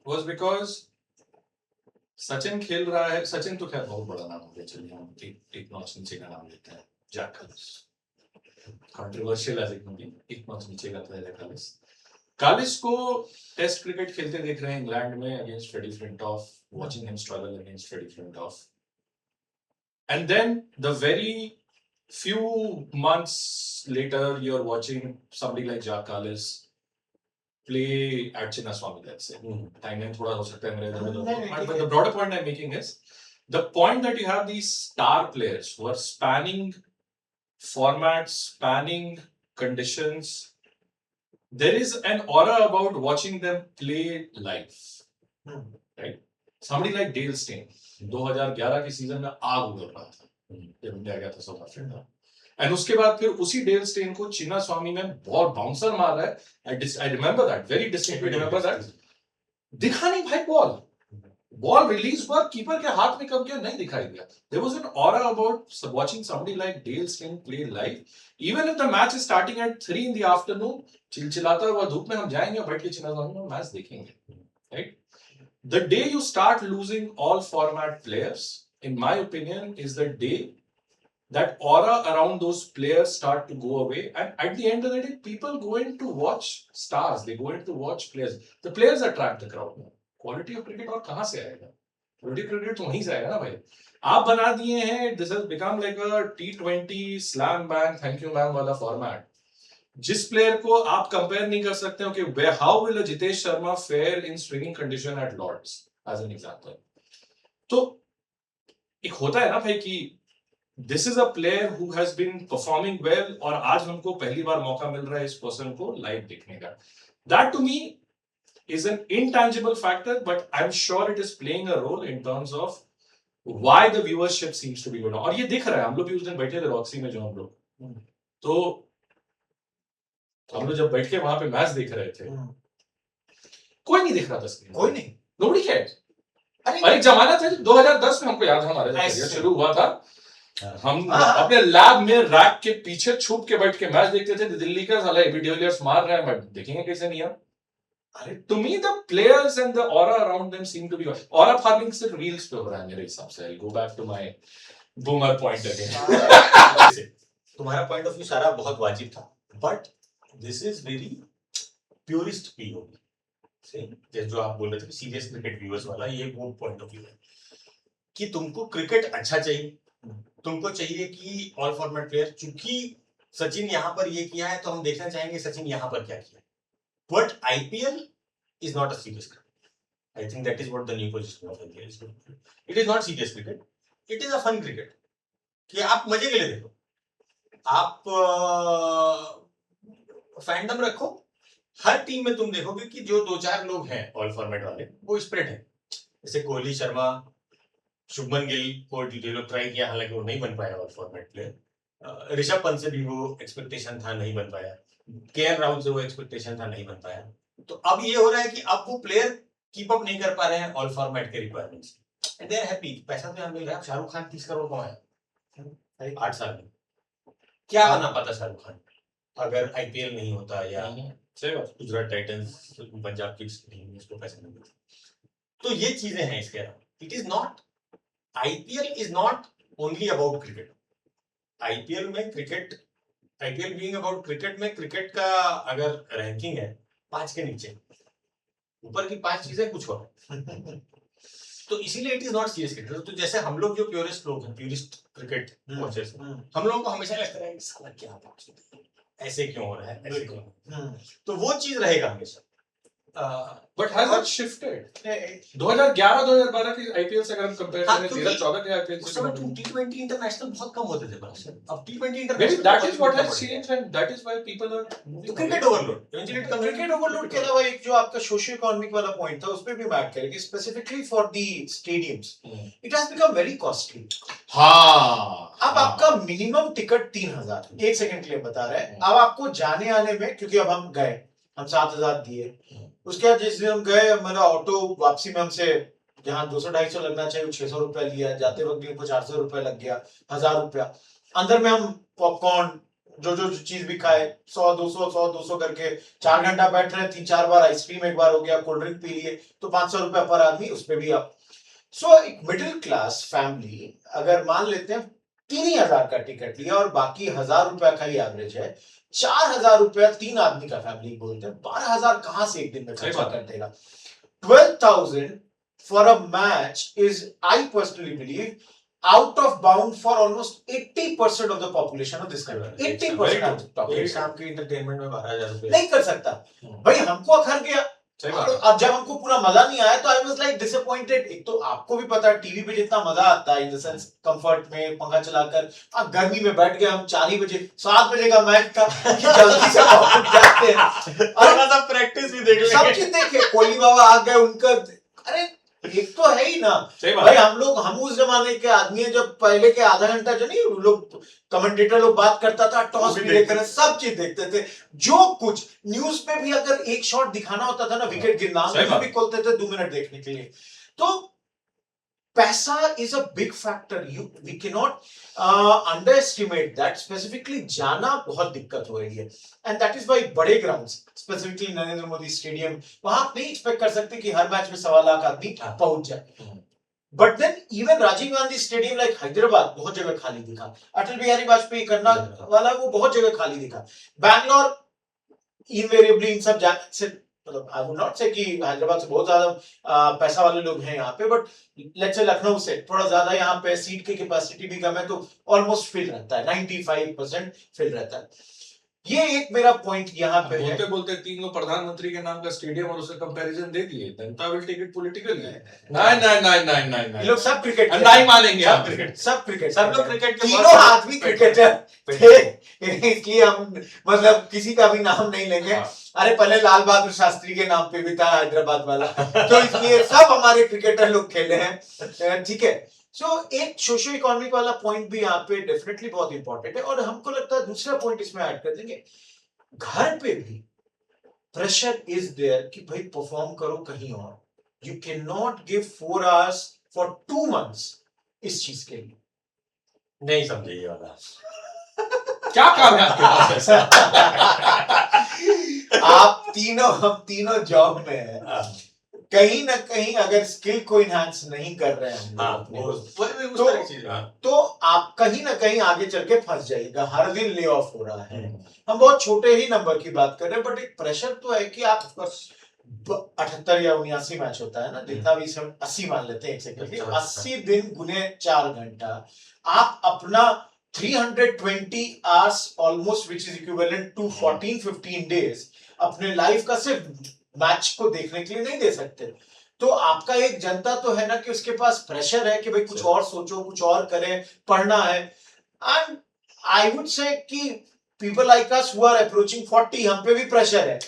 S2: was because Sachin खेल रहा है, सचिन तो खैर बहुत बड़ा नाम हो गया, चलिए हम एक नॉच नीचे का नाम लेते हैं, Jack Kallis, controversial as it may be, एक नॉच नीचे का था जैक कालिस। कालिस को टेस्ट क्रिकेट खेलते देख रहे हैं इंग्लैंड में against Freddie Flintoff, watching him struggle against Freddie Flintoff, and then the very few months later you're watching somebody like Jack Kalis play at Chinnaswamy, let's say. Timeline thoda ho sakta hai mere idhar, but the broader point I'm making is the point that you have these star players who are spanning formats, spanning conditions. There is an aura about watching them play live, right? Somebody like Dale Steyn 2011 के सीजन में आग उगल रहा था जब इंडिया गया था साउथ अफ्रीका, एंड उसके बाद फिर उसी डेल स्टेन को चिन्नास्वामी में बॉल बाउंसर मार रहा है, I remember that, very distinctly remember that, दिखा नहीं भाई, बॉल रिलीज हुआ, कीपर के हाथ में कब गया नहीं दिखाई दिया। There was an aura about watching somebody like Dale Steyn play live, even if the match is starting at 3 in the afternoon, चिलचिलाता हुआ धूप में हम जाएंगे बैठ के चिन्नास्वामी में मैच देखेंगे, right? The day you start losing all format players, in my opinion, is the day that aura around those players start to go away, and at the end of the day people go in to watch stars, they go in to watch players, the players attract the crowd. Quality of cricket और कहाँ से आएगा? Quality of cricket तो वहीं से आएगा ना भाई, आप बना दिए हैं, this has become like a T20 slam bang thank you ma'am वाला format, जिस प्लेयर को आप कंपेयर नहीं कर सकते हो कि how will Jitesh Sharma fare in swinging condition at Lord's as an example. तो एक होता है ना भाई कि this is a player who has been performing well, और आज हमको पहली बार मौका मिल रहा है इस पर्सन को लाइव देखने का। That to me is an intangible factor, but I am sure it is playing a role in terms of why the viewership seems to be good. और ये दिख रहा है, हम लोग भी उस दिन बैठे थे रॉक्सी में जो हम लोग, तो हम लोग जब बैठ के वहां पे मैच देख रहे थे, कोई नहीं देख रहा था स्क्रीन,
S3: कोई नहीं।
S2: Nobody cares.
S3: अरे
S2: और एक जमाना था 2010 में, हमको याद है हमारा जब
S3: ऐसे।
S2: करियर शुरू हुआ था, हम
S3: हाँ।
S2: अपने लैब में रैक के पीछे छुप के बैठ के मैच देखते थे। दिल्ली का साला एबी डिविलियर्स मार रहा है, मैं देखेंगे कैसे नहीं यार।
S3: अरे
S2: To me, the players and the aura around them seem to be aura farming सिर्फ रील्स पे हो रहा है मेरे हिसाब से। I'll go back to my boomer point again.
S1: तुम्हारा पॉइंट ऑफ व्यू सारा बहुत वाजिब था, but this is very purest POV. जो आप बोल रहे थे सीरियस क्रिकेट व्यूअर्स वाला, ये वो पॉइंट ऑफ व्यू है कि तुमको क्रिकेट अच्छा चाहिए, तुमको चाहिए कि ऑल फॉर्मेट प्लेयर, चूंकि सचिन यहाँ पर ये किया है तो हम देखना चाहेंगे सचिन यहाँ पर क्या किया। But IPL is not a serious cricket. I think that is what the new position of IPL is. It is not serious cricket, it is a fun cricket कि आप मजे के लिए देखो, आप फैंडम रखो। हर टीम में तुम देखोगे कि जो 2-4 लोग हैं ऑल फॉर्मेट वाले वो स्प्रेड है। जैसे कोहली, शर्मा, शुभमन गिल को ये लोग ट्राई किया, हालांकि वो नहीं बन पाया all format player. Rishabh Pant से भी वो एक्सपेक्टेशन था, नहीं बन पाया। केएल राहुल से वो एक्सपेक्टेशन था, नहीं बन पाया। तो अब ये हो रहा है कि अब वो प्लेयर कीप अप नहीं कर पा रहे हैं ऑल फॉर्मेट के requirements, and they are happy. पैसा तो यहाँ मिल रहा है। शाहरुख खान 30 करोड़ कमाया 8 साल में, क्या बना पाता शाहरुख खान अगर आईपीएल नहीं होता, या
S2: सही बात।
S1: Gujarat Titans, Punjab Kings team उसको पैसे नहीं मिलते। तो ये चीजें हैं इसके अलावा। It is not, IPL is not only about cricket. IPL में cricket, IPL being about cricket में क्रिकेट का अगर रैंकिंग है 5 के नीचे, ऊपर की 5 चीजें कुछ और तो इसीलिए it is not serious cricket. तो जैसे हम लोग जो प्योरिस्ट लोग हैं, प्योरिस्ट क्रिकेट वॉचर्स, हम लोगों को हमेशा लगता है कि साला क्या बात है, ऐसे क्यों हो रहा है, ऐसे क्यों हो रहा है। तो वो चीज रहेगा हमेशा।
S2: But has it shifted? 2011-2012 की आईपीएल से अगर हम कंपेयर
S1: हाँ,
S2: करें,
S1: क्योंकि
S2: 13-14 के आईपीएल
S1: उस
S2: से
S1: समय
S2: कंपेयर,
S1: टी20 इंटरनेशनल बहुत कम होते थे बस। अब टी20
S2: maybe
S1: international
S2: that is what has changed and that is why people are
S1: तो cricket overload, eventually
S3: cricket overload के अलावा एक जो आपका सोशियो इकोनॉमिक वाला पॉइंट था, उस पे भी बात करेंगे। Specifically for the stadiums, it has become very costly.
S2: हाँ,
S3: अब आपका मिनिमम टिकट 3000, 1 सेकंड के लिए बता रहे हैं। अब आपको जाने आने में, क्योंकि अब हम गए, हम 7000 दिए, उसके बाद जिस दिन हम गए, मेरा ऑटो वापसी में हमसे जहाँ 200-250 लगना चाहिए 600 रुपया लिया, जाते वक्त भी हमको 400 रुपया लग गया, 1000 रुपया। अंदर में हम पॉपकॉर्न जो चीज भी खाए, 100-200 करके 4 घंटा बैठ रहे हैं, 3-4 बार आइसक्रीम एक बार हो गया, कोल्ड ड्रिंक पी लिए, तो 500 रुपया पर आदमी, उस पे भी आप। सो एक मिडिल क्लास फैमिली अगर मान लेते हैं 3000 का टिकट लिया और बाकी 1000 रुपया का ही एवरेज है, 4000 रुपया 3 आदमी का फैमिली बोलते हैं, 12000 कहां से एक दिन में खर्चा कर देगा। 12,000 for a match is, I personally believe, out of bound for almost 80% of the population of this country. 80% of the
S1: एक
S3: population
S1: शाम के एंटरटेनमेंट में 12,000 रुपए
S3: नहीं कर सकता भाई। हमको अखर गया,
S2: सही बात है।
S3: अब जब हमको पूरा मजा नहीं आया तो आई वाज लाइक डिसअपॉइंटेड। एक तो आपको भी पता है टीवी पे जितना मजा आता है, इन द सेंस कंफर्ट में पंखा चलाकर, अब गर्मी में बैठ गए हम 4 ही बजे, 7 बजे का मैच था कि जल्दी से वापस जाते हैं,
S1: थोड़ा सा प्रैक्टिस भी देख
S3: सब
S1: लेंगे।
S3: चीज देखे। कोहली बाबा आ गए, उनका, अरे एक तो है ही ना
S2: सही बात
S3: भाई।
S2: है।
S3: हम उस जमाने के आदमी हैं जब पहले के आधा घंटा जो नहीं लोग कमेंटेटर लोग बात करता था, टॉस भी देखते थे, सब चीज देखते थे। जो कुछ न्यूज पे भी अगर एक शॉट दिखाना होता था ना, विकेट गिरना,
S2: सही बात।
S3: भी खोलते थे 2 मिनट देखने के लिए। तो पैसा is a big factor, we can not underestimate that. Specifically जाना बहुत दिक्कत हो रही है, एंड दैट इज वाई बड़े grounds, specifically Narendra Modi stadium, वहां आप नहीं एक्सपेक्ट कर सकते कि हर मैच में 1.25 लाख आदमी पहुंच जाए। But then even Rajiv Gandhi stadium like Hyderabad बहुत जगह खाली दिखा, अटल बिहारी वाजपेयी करना वाला वो बहुत जगह खाली दिखा, बैंगलोर इनवेरिएबली इन सब जगह से, मतलब आई वुड नॉट से कि हैदराबाद से बहुत ज्यादा पैसा वाले लोग हैं यहाँ पे, बट लेट्स से लखनऊ से थोड़ा ज्यादा यहाँ पे सीट की कैपेसिटी भी कम है, तो ऑलमोस्ट फिल रहता है, 95% फिल रहता है। ये एक मेरा पॉइंट यहाँ पे है।
S2: बोलते बोलते 3 लोग प्रधानमंत्री के नाम का स्टेडियम और उसका कंपैरिजन दे दिए, जनता विल टेक इट पॉलिटिकली। नहीं
S3: ये लोग सब क्रिकेट
S2: नहीं मानेंगे
S3: सब
S2: आप।
S3: क्रिकेट, सब क्रिकेट,
S1: सब लोग क्रिकेट के
S3: तीनों आदमी क्रिकेटर थे, इसलिए हम मतलब किसी का भी नाम नहीं लेंगे। अरे पहले लाल बहादुर शास्त्री के नाम पे भी था हैदराबाद वाला, तो इसलिए सब हमारे क्रिकेटर लोग खेले हैं, ठीक है। सो एक सोशियो इकोनॉमिक वाला पॉइंट भी यहाँ पे डेफिनेटली बहुत इंपॉर्टेंट है, और हमको लगता है दूसरा पॉइंट इसमें ऐड कर देंगे, घर पे भी प्रेशर इज देयर कि भाई परफॉर्म करो कहीं और, you can not give 4 hours for 2 months इस चीज के लिए।
S1: नहीं समझे ये वाला।
S2: क्या काम है आपके पास ऐसा?
S3: आप तीनों, हम तीनों जॉब में हैं, कहीं ना कहीं अगर स्किल को इनहांस नहीं कर रहे हैं हम लोग
S1: हाँ,
S3: अपने
S1: वो
S3: को,
S1: उस
S3: तो-
S1: तरह की चीज, हाँ।
S3: तो आप कहीं ना कहीं आगे चल के फंस जाइएगा। हर दिन ले ऑफ हो रहा है, हम बहुत छोटे ही नंबर की बात कर रहे हैं, बट एक प्रेशर तो है कि आप 78 या 79 मैच होता है ना, जितना भी हम 80 मान लेते हैं एक सेकंड के, 80 दिन गुने 4 घंटा, आप अपना 320 hours almost which is equivalent to 14-15 days अपने लाइफ का सिर्फ मैच को देखने के लिए नहीं दे सकते। तो आपका एक जनता तो है ना कि उसके पास प्रेशर है कि भाई कुछ और सोचो, कुछ और करें, पढ़ना है। एंड आई वुड से कि people like us who are approaching 40, हम पे भी प्रेशर है।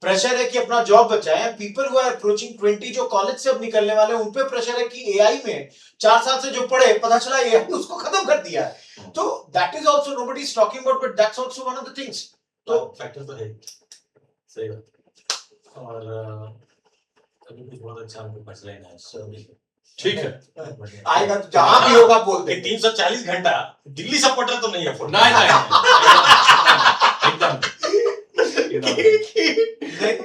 S3: प्रेशर है कि अपना जॉब बचाएं। पीपल हु आर अप्रोचिंग 20 जो कॉलेज से अब निकलने वाले हैं, उन पे प्रेशर है कि एआई में 4 साल से जो पढ़े, पता चला एआई ने उसको खत्म कर दिया है। तो that is also nobody is talking about, but that's also one of the things.
S1: तो फैक्टर तो है, सही बात। और अभी कुछ बहुत अच्छा हमको पंचलाइन है,
S2: ठीक है,
S3: आएगा तो जहां भी होगा बोल
S1: कि
S3: देंगे।
S1: 340 घंटा दिल्ली सपोर्टर तो नहीं है फुटबॉल।
S2: नहीं एकदम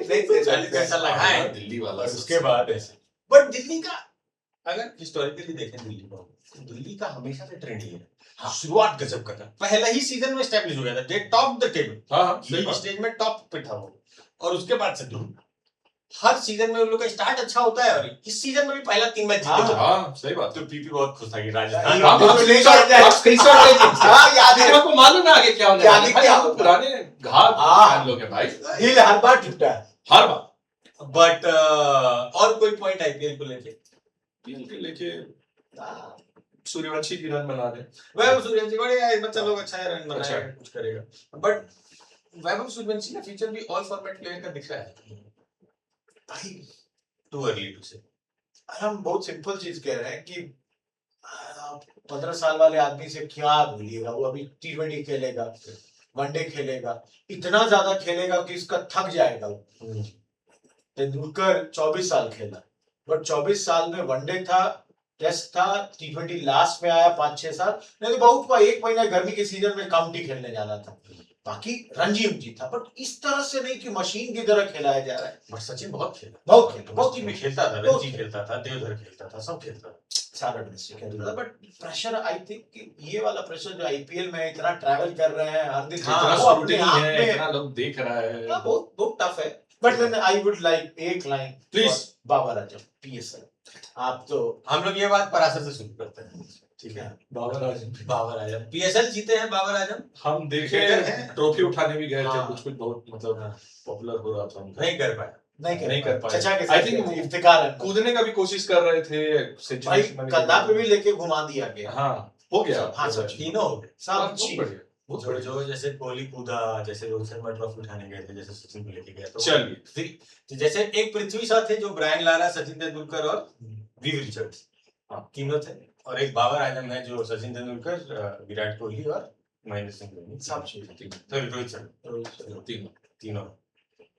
S3: नहीं
S1: 40 घंटा लगाए
S2: दिल्ली वाला
S1: और उसके बाद ऐसे। बट दिल्ली का अगर हिस्टोरिकली देखें दिल्ली को, तो दिल्ली का हमेशा से ट्रेंड ही है। हाँ, शुरुआत गजब का था, पहला ही सीजन में एस्टैब्लिश हो गया था, दे टॉप द टेबल,
S2: हाँ
S1: लीग स्टेज में टॉप पे था वो। और उसके बाद से तो हर सीजन में उन लोग का स्टार्ट अच्छा होता है, और इस सीजन में भी पहला 3 मैच जीते थे।
S2: हाँ सही बात।
S1: तो पीपी बहुत खुश था कि
S3: हाँ,
S1: राजस्थान
S2: हाँ,
S3: तो ले जाओ, जाए।
S2: स्क्रीनशॉट ले लीजिए।
S3: हाँ, याद है।
S2: आपको मालूम है आगे क्या होने
S3: याद
S2: वाला
S3: है
S2: है? भाई,
S3: क्या
S2: हम
S3: होगा?
S2: पुराने घाट
S3: हाँ।
S2: फैन लोग हैं भाई,
S3: दिल हर बार टूटा है।
S2: हर बार।
S1: बट और कोई पॉइंट आईपीएल को लेके
S2: सूर्यवंशी की रन बना दे।
S1: वैभव सूर्यवंशी बढ़िया है, बच्चा लोग अच्छा है, रन
S2: अच्छा
S1: बनाएगा, कुछ करेगा। बट वैभव सूर्यवंशी का फ्यूचर भी ऑल फॉर्मेट प्लेयर का दिख रहा है।
S3: भाई
S1: टू अर्ली टू से।
S3: हम बहुत सिंपल चीज कह रहे हैं कि 15 साल वाले आदमी से क्या बोलिएगा, वो अभी T20 खेलेगा, वनडे खेलेगा, इतना ज्यादा खेलेगा कि इसका थक जाएगा वो। तेंदुलकर 24 साल खेला, बट 24 साल में वनडे था, टेस्ट था, T20 लास्ट में आया 5-6 साल, नहीं तो बहुत हुआ 1 महीना गर्मी के सीजन में काउंटी खेलने जाना था, बाकी रणजी था। बट इस तरह से नहीं कि मशीन की तरह खिलाया जा रहा है।
S1: बट सचिन बहुत खेला,
S3: बहुत
S1: टीम में खेलता था, रणजी खेलता था, देवधर खेलता था, सब खेलता था,
S3: सारा डिस्ट्रिक्ट खेलता था। बट प्रेशर, आई थिंक ये वाला प्रेशर जो आईपीएल में इतना ट्रैवल कर रहे हैं हर दिन,
S1: हाँ,
S2: इतना
S3: वो अपने
S2: scrutiny
S3: आप
S2: है,
S3: में
S2: इतना लोग देख रहा है।
S3: हाँ, बहुत बहुत टफ है। But then I would like एक line
S2: Please.
S3: Babar Azam PSL. आप तो
S1: हम लोग ये बात पराशर से शुरू करते हैं, ठीक है?
S2: बाबर आजम,
S1: बाबर आजम पीएसएल जीते हैं, बाबर आजम
S2: हम देखे
S1: Hater है।
S2: ट्रॉफी उठाने भी गए थे,
S1: हाँ।
S2: कुछ बहुत मतलब
S1: हाँ।
S2: पॉपुलर हो रहा था उनका।
S1: नहीं कर पाया।
S3: नहीं
S2: कर पाए।
S3: चचा के
S2: I
S3: साथ
S2: think
S3: गए थे, इफ्तिकार है।
S2: कूदने का भी कोशिश कर रहे थे,
S3: भाई
S2: century
S3: कंधा पे भी लेके घुमा दिया गया।
S2: हाँ हो गया।
S3: हाँ, सब
S1: तीनों हो गए।
S3: सब
S2: बहुत
S3: चीज
S2: बढ़िया, बहुत
S1: जो
S2: बढ़िया।
S1: जो जैसे कोहली कूदा, जैसे रोहित शर्मा ट्रॉफी उठाने गए थे, जैसे सचिन को लेके गया, तो
S2: चलिए।
S1: तो जैसे एक पृथ्वी शॉ थे जो ब्रायन लारा, सचिन तेंदुलकर और विव रिचर्ड्स, हाँ, तीनों थे। और एक बाबर आजम है जो सचिन तेंदुलकर, विराट कोहली और महेंद्र सिंह धोनी,
S3: सब चीज
S1: सॉरी रोहित शर्मा,
S2: तीनों
S1: तीनों।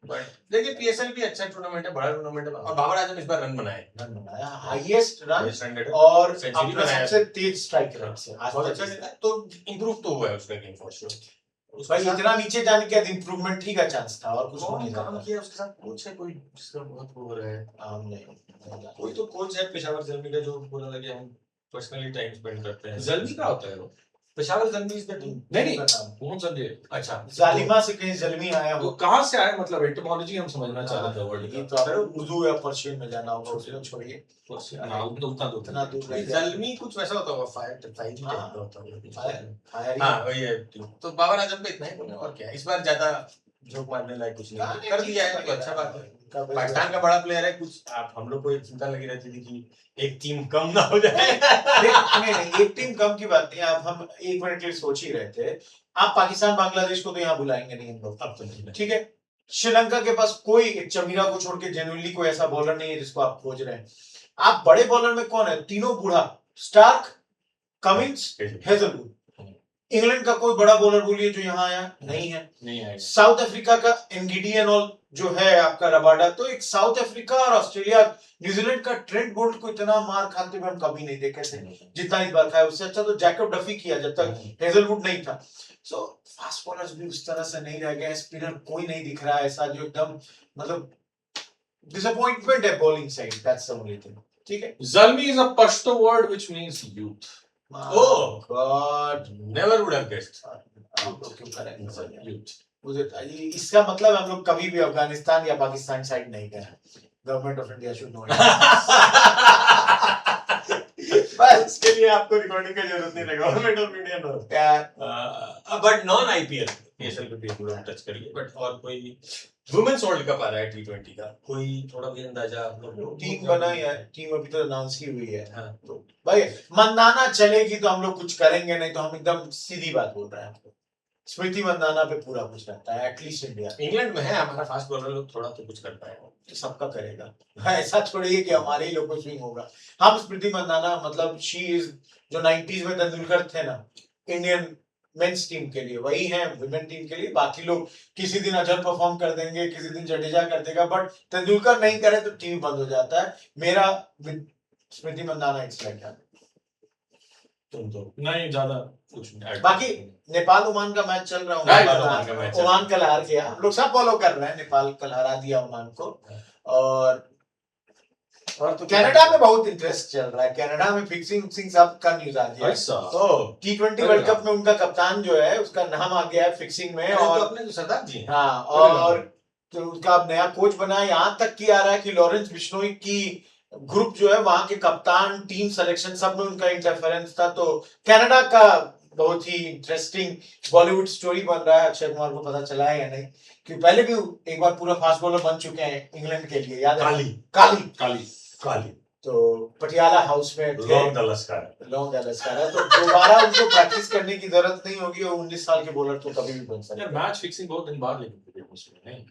S1: बट देखिए पीएसएल भी अच्छा टूर्नामेंट है, बड़ा टूर्नामेंट है, और बाबर आजम इस बार रन बनाए,
S3: रन बनाया, highest run
S1: highest run rate,
S3: और
S1: सेंचुरी
S3: अपना
S1: बनाया।
S3: सबसे तेज स्ट्राइक रेट से आज
S1: बहुत
S3: तक
S1: अच्छा खेला, तो इंप्रूव तो हुआ है उसका गेम फॉर श्योर।
S3: भाई इतना नीचे जाने के बाद इम्प्रूवमेंट ही का चांस था, और कुछ हो
S1: कौन
S3: नहीं
S1: काम
S3: था।
S1: किया उसके साथ? कोच है कोई जिसका बहुत वो हो रहा है,
S3: हमने
S1: कोई तो कोच है पेशावर जल्मी का जो बोला था कि हम पर्सनली टाइम स्पेंड करते हैं।
S2: जल्दी का होता है वो।
S1: Peshawar Zalmi is the team.
S2: नहीं कौन सा दे?
S1: अच्छा,
S3: जालिमा से कहीं जलमी आया
S2: वो
S3: हो,
S2: कहाँ से आया, मतलब एटमोलॉजी हम समझना चाह रहे थे वर्ड
S3: ये
S2: का।
S3: तो आप उर्दू या पर्शियन में जाना होगा, उसको छोड़िए।
S2: हाँ उतना दूर
S3: इतना दूर नहीं जाना।
S1: जल्मी कुछ वैसा होता होगा, फायर फाइव
S3: हाँ।
S1: टाइप का होता होगा कुछ।
S3: फायर ही।
S1: हाँ वही है। तो बाबर आजम पे इतना ही बोलना, और क्या है? इस बार ज्यादा जोक मारने लायक कुछ नहीं कर दिया है, तो अच्छा बात है। पाकिस्तान का बड़ा प्लेयर है, कुछ आप हम लोग को एक चिंता लगी रहती थी कि एक टीम कम ना हो जाए।
S3: नहीं, एक टीम कम की बात नहीं है। अब हम 1 मिनट के लिए सोच ही रहे थे, आप पाकिस्तान बांग्लादेश को तो यहाँ बुलाएंगे नहीं हम लोग,
S1: अब तो नहीं।
S3: ठीक है। श्रीलंका के पास कोई चमीरा को छोड़ के जेन्युइनली कोई ऐसा बॉलर नहीं है जिसको आप खोज रहे हैं। आप बड़े बॉलर में कौन है? तीनों बूढ़ा, स्टार्क, कमिंस, हेजलवुड। इंग्लैंड का कोई बड़ा बॉलर बोलिए जो यहाँ आया नहीं है।
S2: नहीं आएगा।
S3: साउथ अफ्रीका का एनगिडी एंड ऑल जो है आपका रबाडा, तो एक साउथ अफ्रीका और ऑस्ट्रेलिया न्यूजीलैंड का ट्रेंट बोल्ट को इतना मार खाते हुए हम कभी नहीं देखे थे जितना इस बार खाया। उससे अच्छा तो जैकब डफी किया जब तक हेजलवुड नहीं था। सो फास्ट बॉलर्स भी उस तरह से नहीं रह गए, स्पिनर कोई नहीं दिख रहा है ऐसा जो एकदम मतलब डिसअपॉइंटमेंट है bowling side, that's the only thing. ठीक है,
S2: Zalmi is a Pashto word which means youth.
S1: Oh.
S3: God,
S1: never would have guessed.
S3: आप लोग क्यों करेंगे
S2: Youth.
S3: मुझे इसका मतलब हम लोग कभी भी अफगानिस्तान या पाकिस्तान साइड नहीं गए। Government of India should know.
S1: बस इसके लिए आपको रिकॉर्डिंग का जरूरत नहीं लगा। Government of India know. But non IPL PSL पे भी हम लोग टच करिए। बट और कोई वुमेन्स वर्ल्ड कप आ रहा है T20 का, कोई थोड़ा भी अंदाजा आप लोग को?
S3: टीम बनाई है, टीम अभी तो अनाउंस की हुई है।
S1: हाँ।
S3: तो भाई मंदाना चलेगी तो हम लोग कुछ करेंगे, नहीं तो हम एकदम सीधी बात बोल रहे हैं आपको। स्मृति मंदाना पे पूरा कुछ रहता है, एटलीस्ट इंडिया
S1: इंग्लैंड में है हमारा फास्ट बॉलर लोग थोड़ा तो कुछ कर पाएगा।
S3: तो सबका करेगा। ऐसा थोड़ी है कि हमारे ही लोग को स्विंग होगा। हम स्मृति मंदाना मतलब शी इज जो 90s में तेंदुलकर थे ना इंडियन मेंस टीम के लिए, वही है वुमेन टीम के लिए। बाकी लोग किसी दिन अजहर परफॉर्म कर देंगे, किसी दिन जडेजा कर देगा, बट तेंदुलकर नहीं करे तो टीम बंद हो जाता है। मेरा स्मृति मंदाना इट्स लाइक दैट।
S1: तुम तो
S2: नहीं ज्यादा कुछ नहीं।
S3: बाकी नेपाल ओमान का मैच चल रहा
S1: नहीं,
S3: है,
S1: ओमान का मैच चल
S3: ओमान कल हार गया। हम लोग सब फॉलो कर रहे हैं, नेपाल कल हरा दिया ओमान को। और तो कनाडा में बहुत इंटरेस्ट चल रहा है। कनाडा में फिक्सिंग सब का न्यूज आ गया।
S2: ऐसा
S1: ओ
S3: T20 वर्ल्ड कप में उनका कप्तान जो है उसका नाम आ गया है फिक्सिंग में।
S1: और
S3: और
S1: तो अपने तो सरदार जी हैं।
S3: हाँ, और तो उसका अब नया कोच बना है। यहाँ तक की आ रहा है कि लॉरेंस बिश्नोई की ग्रुप जो है वहां के कप्तान, टीम सिलेक्शन सब में उनका इंटरफेरेंस था। तो कनाडा का बहुत ही इंटरेस्टिंग बॉलीवुड स्टोरी बन रहा है। अक्षय कुमार को पता चला है या नहीं कि पहले भी एक बार पूरा फास्ट बॉलर बन चुके हैं इंग्लैंड के लिए, याद है?
S1: काली
S3: काली
S2: काली
S1: काली
S3: तो पटियाला हाउस में थे,
S1: लॉन्ग द लश्कर।
S3: लॉन्ग एलएसकार है। तो दोबारा उनको प्रैक्टिस करने की जरूरत नहीं होगी और 19 साल के बॉलर तो कभी भी बन सकते
S2: यार
S3: हैं।
S2: मैच फिक्सिंग बहुत दिन बाद लेकिन क्रिकेट में शुरू नहीं।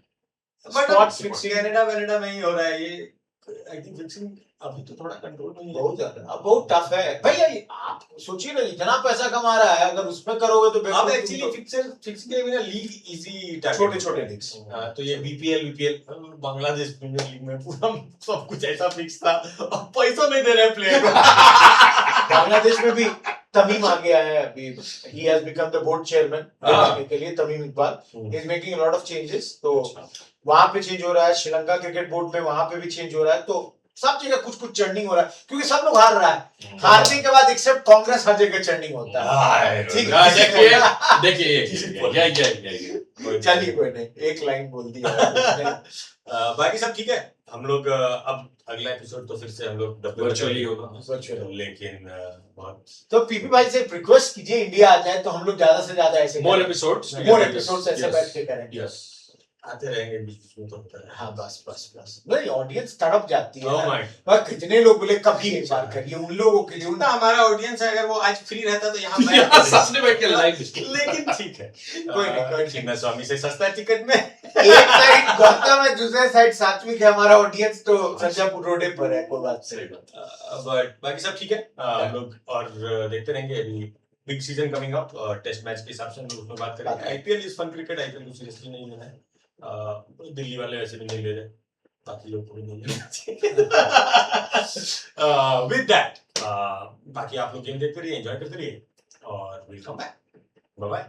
S1: But
S3: Spot fixing।
S1: कनाडा में ही हो रहा है ये। आई थिंक फिक्सिंग अभी तो थोड़ा कंट्रोल में ही है।
S3: बहुत ज्यादा, अब बहुत टफ है भैया। आप सोचिए ना, इतना पैसा कमा रहा है, अगर उसमें करोगे तो
S1: अब
S3: बेवकूफ तुम
S1: एक्चुअली फिक्सिंग के बिना लीग इजी
S3: तो छोटे-छोटे लीग्स।
S1: तो ये बीपीएल बांग्लादेश प्रीमियर लीग में पूरा सब कुछ ऐसा फिक्स था। अब पैसा नहीं दे रहे प्लेयर को।
S3: बांग्लादेश में भी तमीम आ गया है अभी। He has become the board chairman के लिए। Tamim Iqbal is making a lot of changes. तो वहां पे चेंज हो रहा है, श्रीलंका क्रिकेट बोर्ड में वहां पे भी चेंज हो रहा है। तो सब जगह कुछ कुछ चर्निंग हो रहा है क्योंकि सब लोग हार रहा है। हारने के बाद एक्सेप्ट कांग्रेस हर जगह चर्निंग होता है। ठीक
S2: हाँ,
S3: है,
S2: देखिए ये
S3: चलिए कोई नहीं, एक लाइन बोल दिया।
S1: बाकी सब ठीक है। हम लोग अब अगला एपिसोड तो फिर से हम लोग
S2: वर्चुअली होगा।
S3: Virtually।
S1: लेकिन बहुत
S3: तो पीपी भाई से रिक्वेस्ट कीजिए इंडिया आ जाए तो हम लोग ज्यादा से ज्यादा ऐसे
S2: मोर एपिसोड्स
S3: ऐसे बैठ के करेंगे।
S2: यस
S1: आते रहेंगे बीच में तो होता है।
S3: हाँ बस नहीं, ऑडियंस तड़प जाती है
S1: Oh
S3: ना।
S1: my
S3: बस कितने लोग बोले कभी एक बार करिए उन लोगों के लिए।
S1: उतना हमारा ऑडियंस है, अगर वो आज फ्री रहता तो यहाँ बैठ
S2: सामने बैठ के लाइव
S1: लेकिन ठीक है।
S3: कोई नहीं।
S1: चिन्ना स्वामी से सस्ता टिकट में
S3: एक साइड गौतम है, दूसरे साइड सात्विक है। हमारा ऑडियंस तो संजयपुर रोडे पर है, कोई बात
S2: सही
S3: नहीं।
S2: बात।
S1: बट बाकी सब ठीक है। हम लोग और देखते रहेंगे। अभी big season coming up, test match के हिसाब से हम लोग उसमें बात करेंगे। IPL is fun cricket. IPL को सीरियसली नहीं लेना है। दिल्ली वाले वैसे भी नहीं ले रहे, बाकी लोग को भी नहीं लेना। विद दैट बाकी आप लोग गेम देखते रहिए, एंजॉय करते रहिए और will come back. Bye bye.